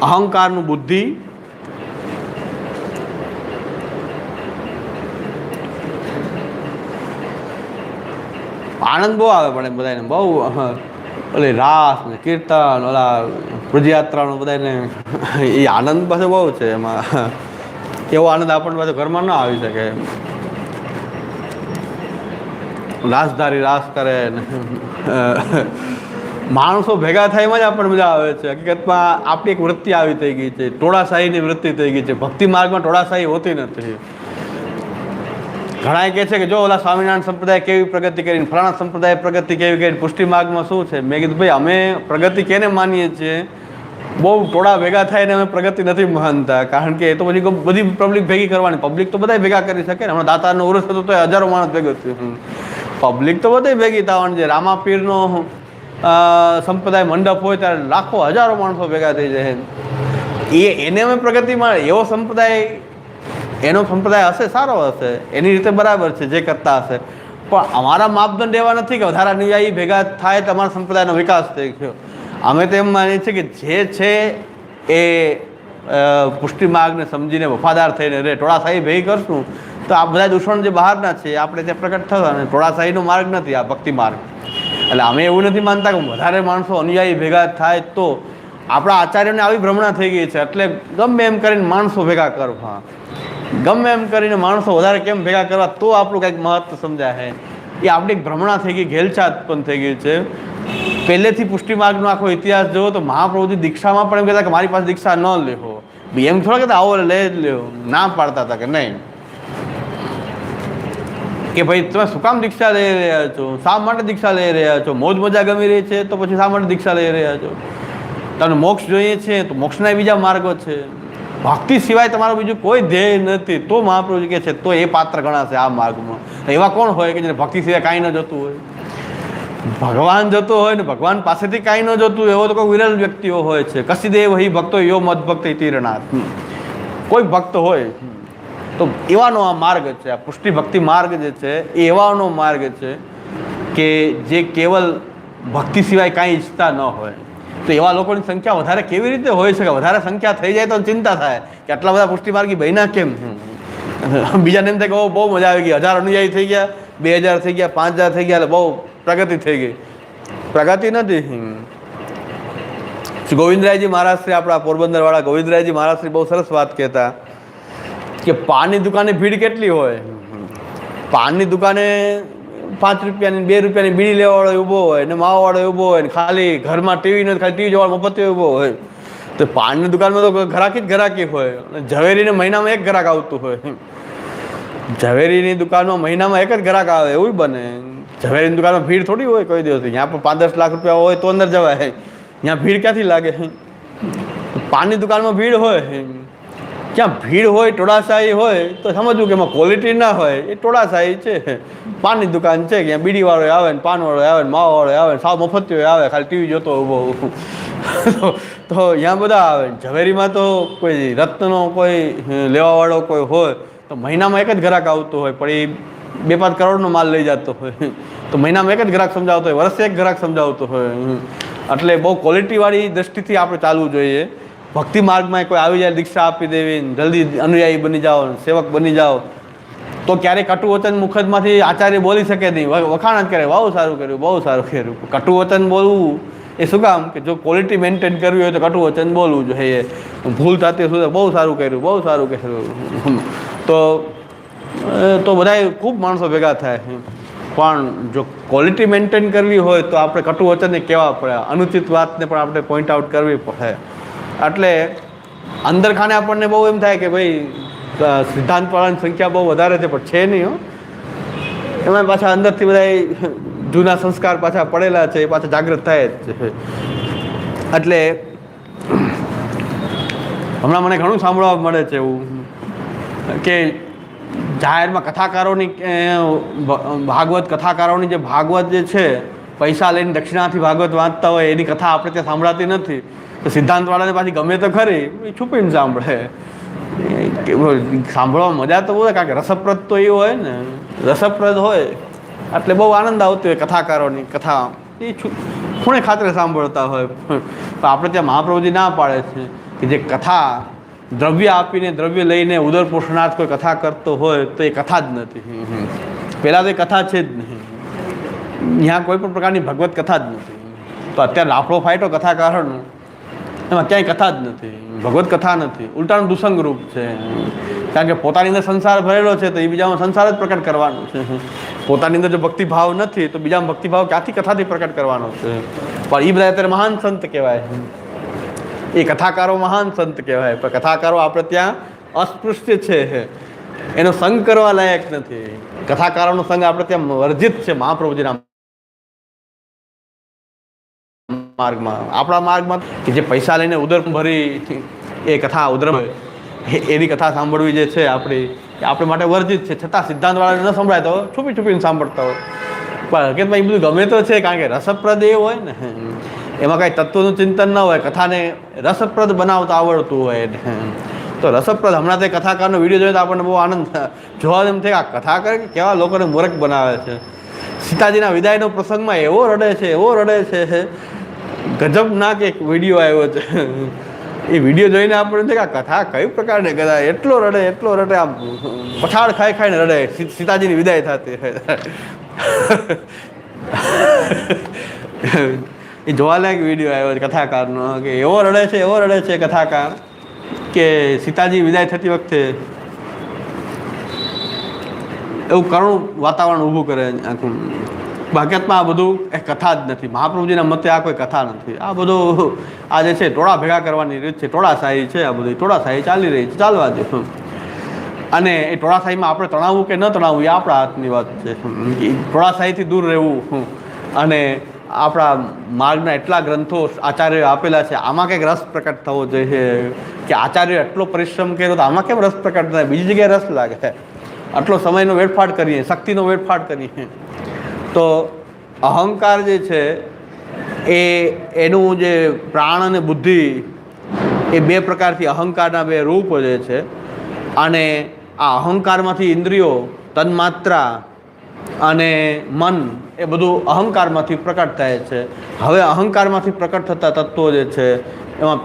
અહંકારનું બુદ્ધિ આનંદ બહુ આવે પણ બધાને, બહુ ઓલી રાસ ને કીર્તન, ઓલા પદયાત્રાનો બધાને એ આનંદ પાસે બહુ છે. એમાં એવો આનંદ આપણને પાછો ઘરમાં ના આવી શકે. રાસધારી રાસ કરે ને માણસો ભેગા થાય એમાં જ આપણને મજા આવે છે. હકીકતમાં આપણી એક વૃત્તિ આવી થઈ ગઈ છે, ટોળાશાહીની વૃત્તિ થઈ ગઈ છે. ભક્તિ માર્ગમાં ટોળાશાહી હોતી નથી. ઘણા કહે છે કે જો ઓલા સ્વામિનારાયણ સંપ્રદાય કેવી પ્રગતિ કરીને, ફલાણા સંપ્રદાય પ્રગતિ કેવી કરીને, પુષ્ટિ માર્ગમાં શું છે? મેં કીધું ભાઈ અમે પ્રગતિ કેને માનીએ છીએ? બહુ ટોળા ભેગા થાય ને અમે પ્રગતિ નથી માનતા. કારણ કે એ તો પછી બધી પબ્લિક ભેગી કરવાની. પબ્લિક તો બધા ભેગા કરી શકે ને. હમણાં દાતારનો ઉર્સ હતો તો હજારો માણસ ભેગો થયો. પબ્લિક તો બધે ભેગી થવાની છે. રામાપીરનો સંપ્રદાય મંડપ હોય ત્યારે લાખો હજારો માણસો ભેગા થઈ જાય. એને અમે પ્રગતિમાં એવો એનો સંપ્રદાય હશે, સારો હશે, એની રીતે બરાબર છે જે કરતા હશે. પણ અમારા માપદંડ એવા નથી કે વધારે અનુયાયી ભેગા થાય તો અમારા સંપ્રદાયનો વિકાસ થઈ ગયો. અમે તો એમ માનીએ છીએ કે જે છે એ પુષ્ટિ માર્ગને સમજીને વફાદાર થઈને રહે. ટોળાશાહી ભેગી કરશું તો આ બધા દૂષણ જે બહારના છે આપણે ત્યાં પ્રગટ થતા. અને ટોળાશાહીનો માર્ગ નથી આ ભક્તિ માર્ગ. એટલે અમે એવું નથી માનતા કે વધારે માણસો અનુયાયી ભેગા થાય તો. આપણા આચાર્યોને આવી ભ્રમણા થઈ ગઈ છે એટલે ગમે એમ કરીને માણસો ભેગા કરવા. ગમે એમ કરીને માણસો વધારે કેમ ભેગા કરવા તો આપણું કંઈક મહત્વ સમજાય. એ આપણી એક ભ્રમણા થઈ ગઈ, ઘેલછા ઉત્પન્ન થઈ ગઈ છે. પહેલેથી પુષ્ટિ માર્ગનો આખો ઇતિહાસ જોવો તો મહાપ્રભુજી દીક્ષામાં પણ એમ કહેતા કે મારી પાસે દીક્ષા ન લેવો. એમ થોડા કહેતા આવો લે જ લેવો, ના પાડતા હતા કે નહીં, કે ભાઈ તમે શું કામ દીક્ષા લઈ રહ્યા છો, શા માટે દીક્ષા લઈ રહ્યા છો, મોજ મજા ગમી રહી છે તો પછી શા માટે દીક્ષા લઈ રહ્યા છો, તમને મોક્ષ જોઈએ છે તો મોક્ષના બીજા માર્ગો છે, ભક્તિ સિવાય તમારું બીજું કોઈ ધ્યેય નથી, તો મહાપ્રભુજી કહે છે તો એ પાત્ર ગણાશે આ માર્ગમાં. એવા કોણ હોય કે જેને ભક્તિ સિવાય કાંઈ ન જોતું હોય? ભગવાન જતો હોય ને ભગવાન પાસેથી કાંઈ ન જોતું હોય એવો તો કોઈ વિરલ વ્યક્તિઓ હોય છે. કસી દેવ હી ભક્તો યો મદ ભક્ત તીરનાથ, કોઈ ભક્ત હોય તો એવાનો આ માર્ગ છે. આ પુષ્ટિ ભક્તિ માર્ગ જે છે એ એવાનો માર્ગ છે કે જે કેવલ ભક્તિ સિવાય કાંઈ ઈચ્છતા ન હોય. તો એવા લોકોની સંખ્યા વધારે કેવી રીતે હોય શકે? વધારે સંખ્યા થઈ જાય તો ચિંતા થાય કે આટલા બધા પુષ્ટિ માર્ગી બન્યા કેમ. બીજાને એમ થાય કે બહુ મજા આવી ગઈ, 1000 અનુયાયી થઈ ગયા, 2000 થઈ ગયા, 5000 થઈ ગયા, એટલે બહુ પ્રગતિ થઈ ગઈ. પ્રગતિ નથી. ગોવિંદરાયજી મહારાજ શ્રી, આપણા પોરબંદર વાળા ગોવિંદરાયજી મહારાજ શ્રી બહુ સરસ વાત કહેતા કે પાનની દુકાને ભીડ કેટલી હોય. પાનની દુકાને 5 રૂપિયાની 2 રૂપિયાની બીડી લેવાવાળો ઊભો હોય ને માવાવાળો ઊભો હોય ને ખાલી ઘરમાં ટીવી નથી, ખાલી ટીવી જોવા મફત ઊભો હોય. તો પાનની દુકાનમાં તો ઘરાકી જ ઘરાકી હોય. ઝવેરીને મહિનામાં એક ઘરાક આવતું હોય. ઝવેરીની દુકાનમાં મહિનામાં એક જ ઘરાક આવે એવું બને. ઝવેરીની દુકાનમાં ભીડ થોડી હોય કોઈ દિવસ. ત્યાં પણ 5-10 લાખ રૂપિયા હોય તો અંદર જવાય, ત્યાં ભીડ ક્યાંથી લાગે? પાનની દુકાનમાં ભીડ હોય. જ્યાં ભીડ હોય, ટોળાશાહી હોય તો સમજવું કે એમાં ક્વોલિટી ના હોય, એ ટોળાશાહી છે. પાનની દુકાન છે કે બીડીવાળો આવે ને પાનવાળો આવે ને માવાવાળો આવે ને સાવ મફતિયો આવે, ખાલી ટીવી જોતો ઊભો. તો અહીંયા બધા આવે. ઝવેરીમાં તો કોઈ રત્નનો કોઈ લેવાવાળો કોઈ હોય તો મહિનામાં એક જ ગ્રાહક આવતો હોય, પણ એ 2-5 કરોડનો માલ લઈ જતો હોય. તો મહિનામાં એક જ ગ્રાહક સમજાવતો હોય, વર્ષે એક ગ્રાહક સમજાવતો હોય. એટલે બહુ ક્વોલિટીવાળી દૃષ્ટિથી આપણે ચાલવું જોઈએ. ભક્તિ માર્ગમાં કોઈ આવી જાય દીક્ષા આપી દેવી, જલ્દી અનુયાયી બની જાઓ, સેવક બની જાઓ, તો ક્યારેય કટુ વચન મુખદમાંથી આચાર્ય બોલી શકે નહીં, વખાણ જ કરે, બહુ સારું કર્યું, બહુ સારું કર્યું. કટુ વચન બોલવું એ શું કામ? કે જો ક્વોલિટી મેન્ટેન કરવી હોય તો કટુ વચન બોલવું જોઈએ. ભૂલ થતી સુધી બહુ સારું કર્યું, બહુ સારું કર્યું, તો બધા ખૂબ માણસો ભેગા થાય. પણ જો ક્વોલિટી મેન્ટેન કરવી હોય તો આપણે કટુ વચનને કહેવા પડે, અનુચિત વાતને પણ આપણે પોઈન્ટ આઉટ કરવી પડે. એટલે અંદર ખાને આપણને બહુ એમ થાય કે ભાઈ સિદ્ધાંતવાળાની સંખ્યા બહુ વધારે છે, પણ છે નહીં. એમાં પાછા અંદરથી બધા જૂના સંસ્કાર પાછા પડેલા છે, એ પાછા જાગૃત થાય જ છે. એટલે હમણાં મને ઘણું સાંભળવા મળે છે એવું કે જાહેરમાં કથાકારોની, ભાગવત કથાકારોની જે ભાગવત જે છે પૈસા લઈને દક્ષિણાથી ભાગવત વાંચતા હોય એની કથા આપણે ત્યાં સાંભળાતી નથી. તો સિદ્ધાંતવાળાને પાછી ગમે તો ખરી, એ છુપીને સાંભળે. સાંભળવામાં મજા તો બહુ, કારણ કે રસપ્રદ તો એ હોય ને, રસપ્રદ હોય એટલે બહુ આનંદ આવતો હોય. કથાકારોની કથા એ ખૂણે ખાતરે સાંભળતા હોય. પણ આપણે ત્યાં મહાપ્રભુજી ના પાડે છે કે જે કથા દ્રવ્ય આપીને દ્રવ્ય લઈને ઉદર પોષણાર્થ કોઈ કથા કરતો હોય તો એ કથા જ નથી. પહેલાં તો એ કથા છે જ નહીં. ત્યાં કોઈ પણ પ્રકારની ભગવત કથા જ નથી. તો અત્યારે લાફડો ફાટ્યો કથાકારોનો, એમાં ક્યાંય કથા જ નથી, ભગવત કથા નથી, ઉલટાનું દુસંગ રૂપ છે. કારણ કે પોતાની અંદર સંસાર ભરેલો છે તો એ બીજામાં સંસાર જ પ્રકટ કરવાનો છે. પોતાની અંદર જો ભક્તિભાવ નથી તો બીજામાં ભક્તિભાવ ક્યાંથી કથાથી પ્રકટ કરવાનો છે? પણ એ બધા અત્યારે મહાન સંત કહેવાય, એ કથાકારો મહાન સંત કહેવાય. પણ કથાકારો આપણે ત્યાં અસ્પૃશ્ય છે, એનો સંગ કરવા લાયક નથી. કથાકારોનો સંગ આપણે ત્યાં વર્જિત છે મહાપ્રભુજીના માર્ગમાં. આપણા માર્ગમાં કે જે પૈસા લઈને ઉદર ભરી એ કથા ઉદર એની કથા સાંભળવી જે છે આપણી, આપણે માટે વર્જિત છે. છતાં સિદ્ધાંતવાળાને ન સંભળાય તો છુપી છુપીને સાંભળતા હોય. પણ હકીકતમાં એ બધું ગમે તો છે, કારણ કે રસપ્રદ એ હોય ને, એમાં કાંઈ તત્વનું ચિંતન ન હોય, કથાને રસપ્રદ બનાવતા આવડતું હોય. તો રસપ્રદ, હમણાં તે કથાકારનો વિડીયો જોઈએ તો આપણને બહુ આનંદ જોવા એમ થાય કે આ કથાકાર કેવા લોકોને મૂર્ખ બનાવે છે. સીતાજીના વિદાયનો પ્રસંગમાં એવો રડે છે, એવો રડે છે, ગજબ ના કે એક વિડીયો આવ્યો છે. એ વિડીયો જોઈને આપણે કે આ કથા કઈ પ્રકારની કથા, એટલો રડે, આમ પછાડ ખાઈને રડે. સીતાજીની વિદાય થતી એ જોવાલાયક વિડીયો આવ્યો છે કથાકારનો, કે એવો રડે છે કથાકાર કે સીતાજી વિદાય થતી વખતે એવું કરુણ વાતાવરણ ઊભું કરે આખું. હકીકતમાં આ બધું એ કથા જ નથી. મહાપ્રભુજીના મતે આ કોઈ કથા નથી. આ બધું આ જે છે ટોળા ભેગા કરવાની રીત છે, ટોળાશાહી છે. આ બધી ટોળાશાહી ચાલી રહી છે, ચાલવા દે. અને એ ટોળાશાહીમાં આપણે તણાવવું કે ન તણાવવું એ આપણા હાથની વાત છે. ટોળાશાહીથી દૂર રહેવું અને આપણા માર્ગના એટલા ગ્રંથો આચાર્યોએ આપેલા છે, આમાં કંઈક રસ પ્રકટ થવો જોઈએ કે આચાર્યોએ એટલો પરિશ્રમ કર્યો તો આમાં કેમ રસ પ્રકટ થાય, બીજી જગ્યાએ રસ લાગે. આટલો સમયનો વેડફાટ કરીએ, શક્તિનો વેડફાટ કરીએ. તો અહંકાર જે છે એનું જે પ્રાણ અને બુદ્ધિ એ બે પ્રકારથી અહંકારના બે રૂપ જે છે. અને આ અહંકારમાંથી ઇન્દ્રિયો, તન્માત્રા અને મન એ બધું અહંકારમાંથી પ્રકટ થાય છે. હવે અહંકારમાંથી પ્રકટ થતા તત્વો જે છે એમાં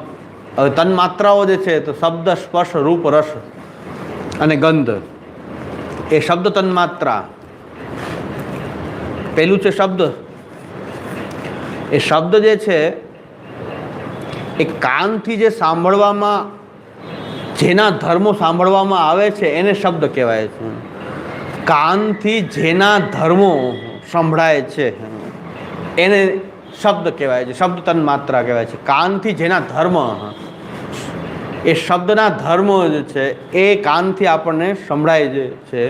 તન્માત્રાઓ જે છે તો શબ્દ, સ્પર્શ, રૂપ, રસ અને ગંધ. એ શબ્દ તન્માત્રા પહેલું છે શબ્દ. એ શબ્દ જે છે એ કાનથી જે સાંભળવામાં, જેના ધર્મો સાંભળવામાં આવે છે એને શબ્દ કહેવાય છે. કાનથી જેના ધર્મો સંભળાય છે એને શબ્દ કહેવાય છે, શબ્દ તન્માત્રા કહેવાય છે. કાનથી જેના ધર્મ, એ શબ્દના ધર્મો જે છે એ કાનથી આપણને સંભળાય છે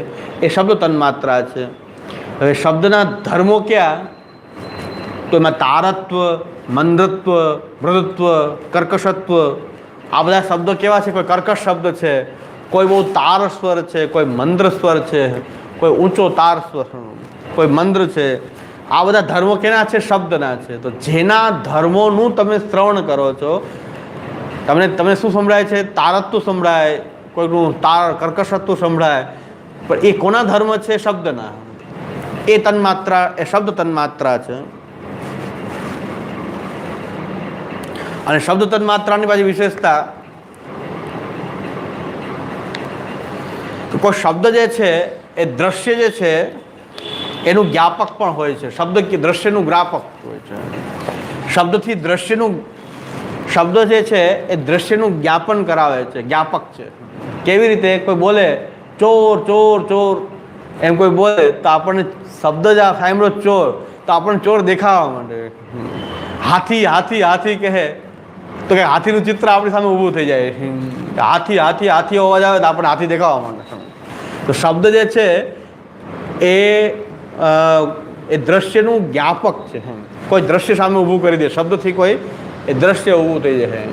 એ શબ્દ તન્માત્રા છે. હવે શબ્દના ધર્મો ક્યાં? તો એમાં તારત્વ, મંદ્રત્વ, મૃદત્વ, કર્કશત્વ, આ બધા શબ્દો કેવા છે? કોઈ કર્કશ શબ્દ છે, કોઈ બહુ તાર સ્વર છે, કોઈ મંદ્ર સ્વર છે, કોઈ ઊંચો તાર સ્વર, કોઈ મંદ્ર છે. આ બધા ધર્મો કેના છે? શબ્દના છે. તો જેના ધર્મોનું તમે શ્રવણ કરો છો, તમને શું સંભળાય છે? તારત્વ સંભળાય, કોઈનું તાર કર્કશત્વ સંભળાય, પણ એ કોના ધર્મ છે? શબ્દના. એ તન્માત્રા, એ શબ્દ તન્માત્રા છે. અને શબ્દ તન્માત્રાની પાછી વિશેષતા, કોઈ શબ્દ જે છે એ દ્રશ્ય જે છે એનું જ્ઞાપક પણ હોય છે. શબ્દ દ્રશ્યનું જ્ઞાપક હોય છે. શબ્દથી દ્રશ્યનું, શબ્દ જે છે એ દ્રશ્યનું જ્ઞાપન કરાવે છે, જ્ઞાપક છે. કેવી રીતે? કોઈ બોલે ચોર ચોર ચોર એમ કોઈ બોલે તો આપણને શબ્દ જ સાંભળ્યો ચોર તો આપણને ચોર દેખાવા માંડે. હાથી હાથી હાથી કહે તો કે હાથીનું ચિત્ર આપણી સામે ઊભું થઈ જાય. હાથી હાથી હાથી અવાજ આવે તો આપણે હાથી દેખાવા માંડે. તો શબ્દ જે છે એ દ્રશ્યનું જ્ઞાપક છે. કોઈ દ્રશ્ય સામે ઊભું કરી દે શબ્દથી, કોઈ એ દ્રશ્ય ઊભું થઈ જાય.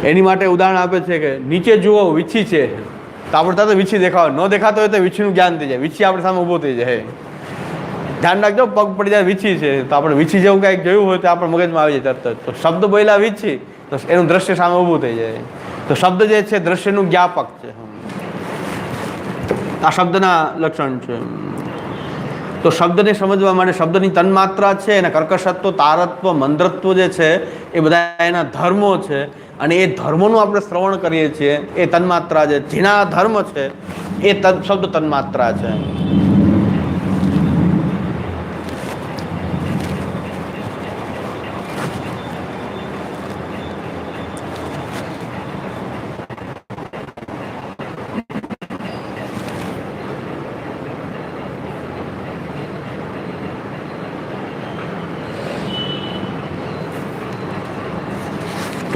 એની માટે ઉદાહરણ આપે છે કે નીચે જુઓ વીછી છે તો આપણે તરત વીછી દેખાવ, ન દેખાતો હોય તો વીછીનું જ્ઞાન થઈ જાય, વીછી આપણી સામે ઊભું થઈ જાય. ધ્યાન રાખજો, પગ પડી જાય વીછી છે તો આપણે વીછી જેવું કાંઈક જોયું હોય તો આપણે મગજમાં આવી જાય તરત. તો શબ્દ બોલ્યા વીછી તો એનું દ્રશ્ય સામે ઊભું થઈ જાય. તો શબ્દ જે છે દ્રશ્યનું જ્ઞાપક છે. આ શબ્દના લક્ષણ છે. તો શબ્દને સમજવા માટે શબ્દની તન્માત્રા છે, એના કર્કશત્વ, તારત્વ, મંદ્રત્વ જે છે એ બધા એના ધર્મો છે. અને એ ધર્મોનું આપણે શ્રવણ કરીએ છીએ એ તન્માત્રા છે. જેના ધર્મ છે એ શબ્દ તન્માત્રા છે.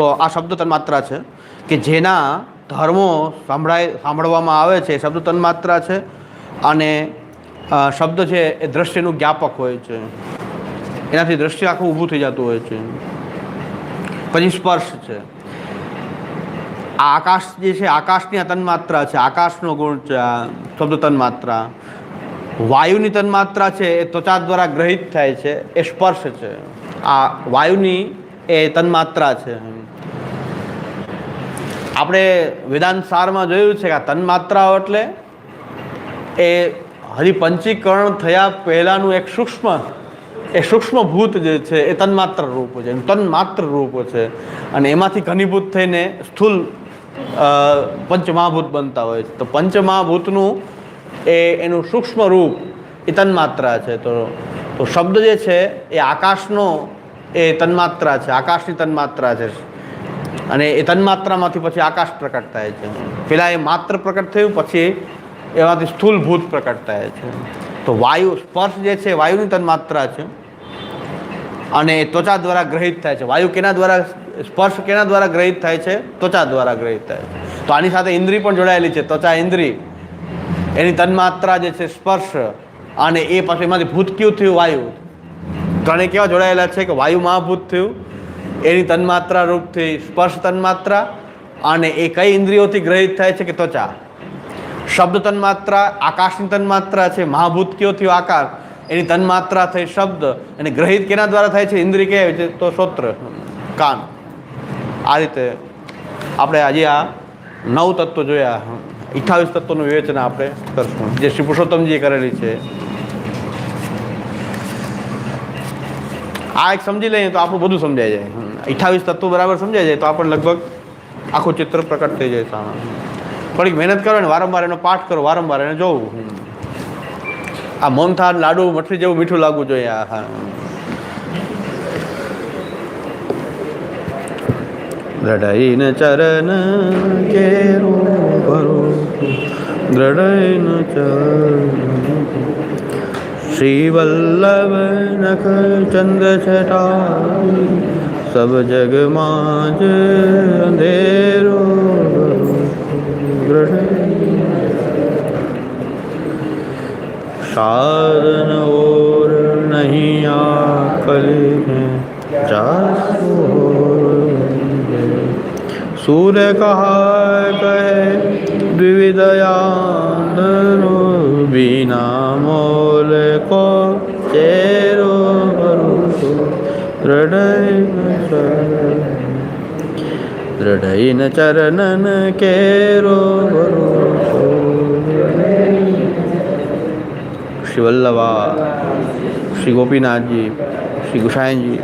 તો આ શબ્દ તન્માત્રા છે કે જેના ધર્મો સાંભળવામાં આવે છે, શબ્દ તન્માત્રા છે. અને શબ્દ છે એ દ્રશ્યનું જ્ઞાપક હોય છે, એનાથી દ્રશ્ય આખું ઊભું થઈ જતું હોય છે. પછી સ્પર્શ છે. આ આકાશ જે છે, આકાશની આ તન્માત્રા છે, આકાશનો ગુણ છે આ શબ્દ તન્માત્રા. વાયુની તન્માત્રા છે એ ત્વચા દ્વારા ગ્રહિત થાય છે, એ સ્પર્શ છે. આ વાયુની એ તન્માત્રા છે. આપણે વેદાંત સારમાં જોયું છે કે આ તન્માત્રાઓ એટલે એ હજી પંચીકરણ થયા પહેલાંનું એક સૂક્ષ્મ ભૂત જે છે એ તન્માત્ર રૂપ છે, તન્માત્ર રૂપ છે. અને એમાંથી ઘનીભૂત થઈને સ્થૂલ પંચમહાભૂત બનતા હોય છે. તો પંચમહાભૂતનું એનું સૂક્ષ્મ રૂપ એ તન્માત્રા છે. તો શબ્દ જે છે એ આકાશનો એ તન્માત્રા છે, આકાશની તન્માત્રા છે. અને એ તન્માત્રામાંથી પછી આકાશ પ્રકટ થાય છે. પહેલાં એ માત્ર પ્રકટ થયું, પછી એમાંથી સ્થૂલ ભૂત પ્રકટ થાય છે. તો વાયુ સ્પર્શ જે છે વાયુની તન્માત્રા છે અને એ ત્વચા દ્વારા ગ્રહિત થાય છે. વાયુ કેના દ્વારા, સ્પર્શ કેના દ્વારા ગ્રહિત થાય છે? ત્વચા દ્વારા ગ્રહિત થાય છે. તો આની સાથે ઇન્દ્રિય પણ જોડાયેલી છે. ત્વચા ઇન્દ્રિય એની તન્માત્રા જે છે સ્પર્શ, અને એ પછી એમાંથી ભૂત કયું થયું? વાયુ. ત્રણે કેવા જોડાયેલા છે કે વાયુ મહાભૂત થયું, એની તન્માત્રા રૂપથી સ્પર્શ તન્માત્રા, અને એ કઈ ઇન્દ્રિયોથી ગ્રહિત થાય છે કે ત્વચા. શબ્દ તન્માત્રા આકાશની તન્માત્રા છે, મહાભૂત કયો થયો? આકાશ. એની તન્માત્રા થઈ શબ્દ, અને ગ્રહિત કેના દ્વારા થાય છે? ઇન્દ્રિય કહેવાય છે તો શ્રોત્ર, કાન. આ રીતે આપણે આજે આ 9 તત્વો જોયા. 28 તત્વોનું વિવેચન આપણે કરશું, જે શ્રી પુરુષોત્તમજીએ કરેલી છે. આ એક સમજી લઈએ તો આપણું બધું સમજાઈ જાય. 28 તત્વો બરાબર સમજાઈ જાય તો આપણને લગભગ આખું ચિત્ર પ્રકટ થઈ જાય સામે. થોડીક મહેનત કરો ને વારંવાર એનો પાઠ કરો, વારંવાર એને જોવું. આ મોહનથાળ લાડુ મઠરી જેવું મીઠું લાગવું જોઈએ. હા, દ્રઢઈન ચરણ કેરો ભરો, દ્રઢઈન ચરણ શ્રી વલ્લભ નખ ચંદ્ર છટા, સબ જગ માં જ અંધેરો साधन और नहीं आकल सूर्य कहा कहे द्विविधयानो, बिना मोल को चेरो भरोसो, दृढ़ चरणन केरो भरोसो. श्री वल्लभा, श्री गोपीनाथ जी, श्री गोसाई जी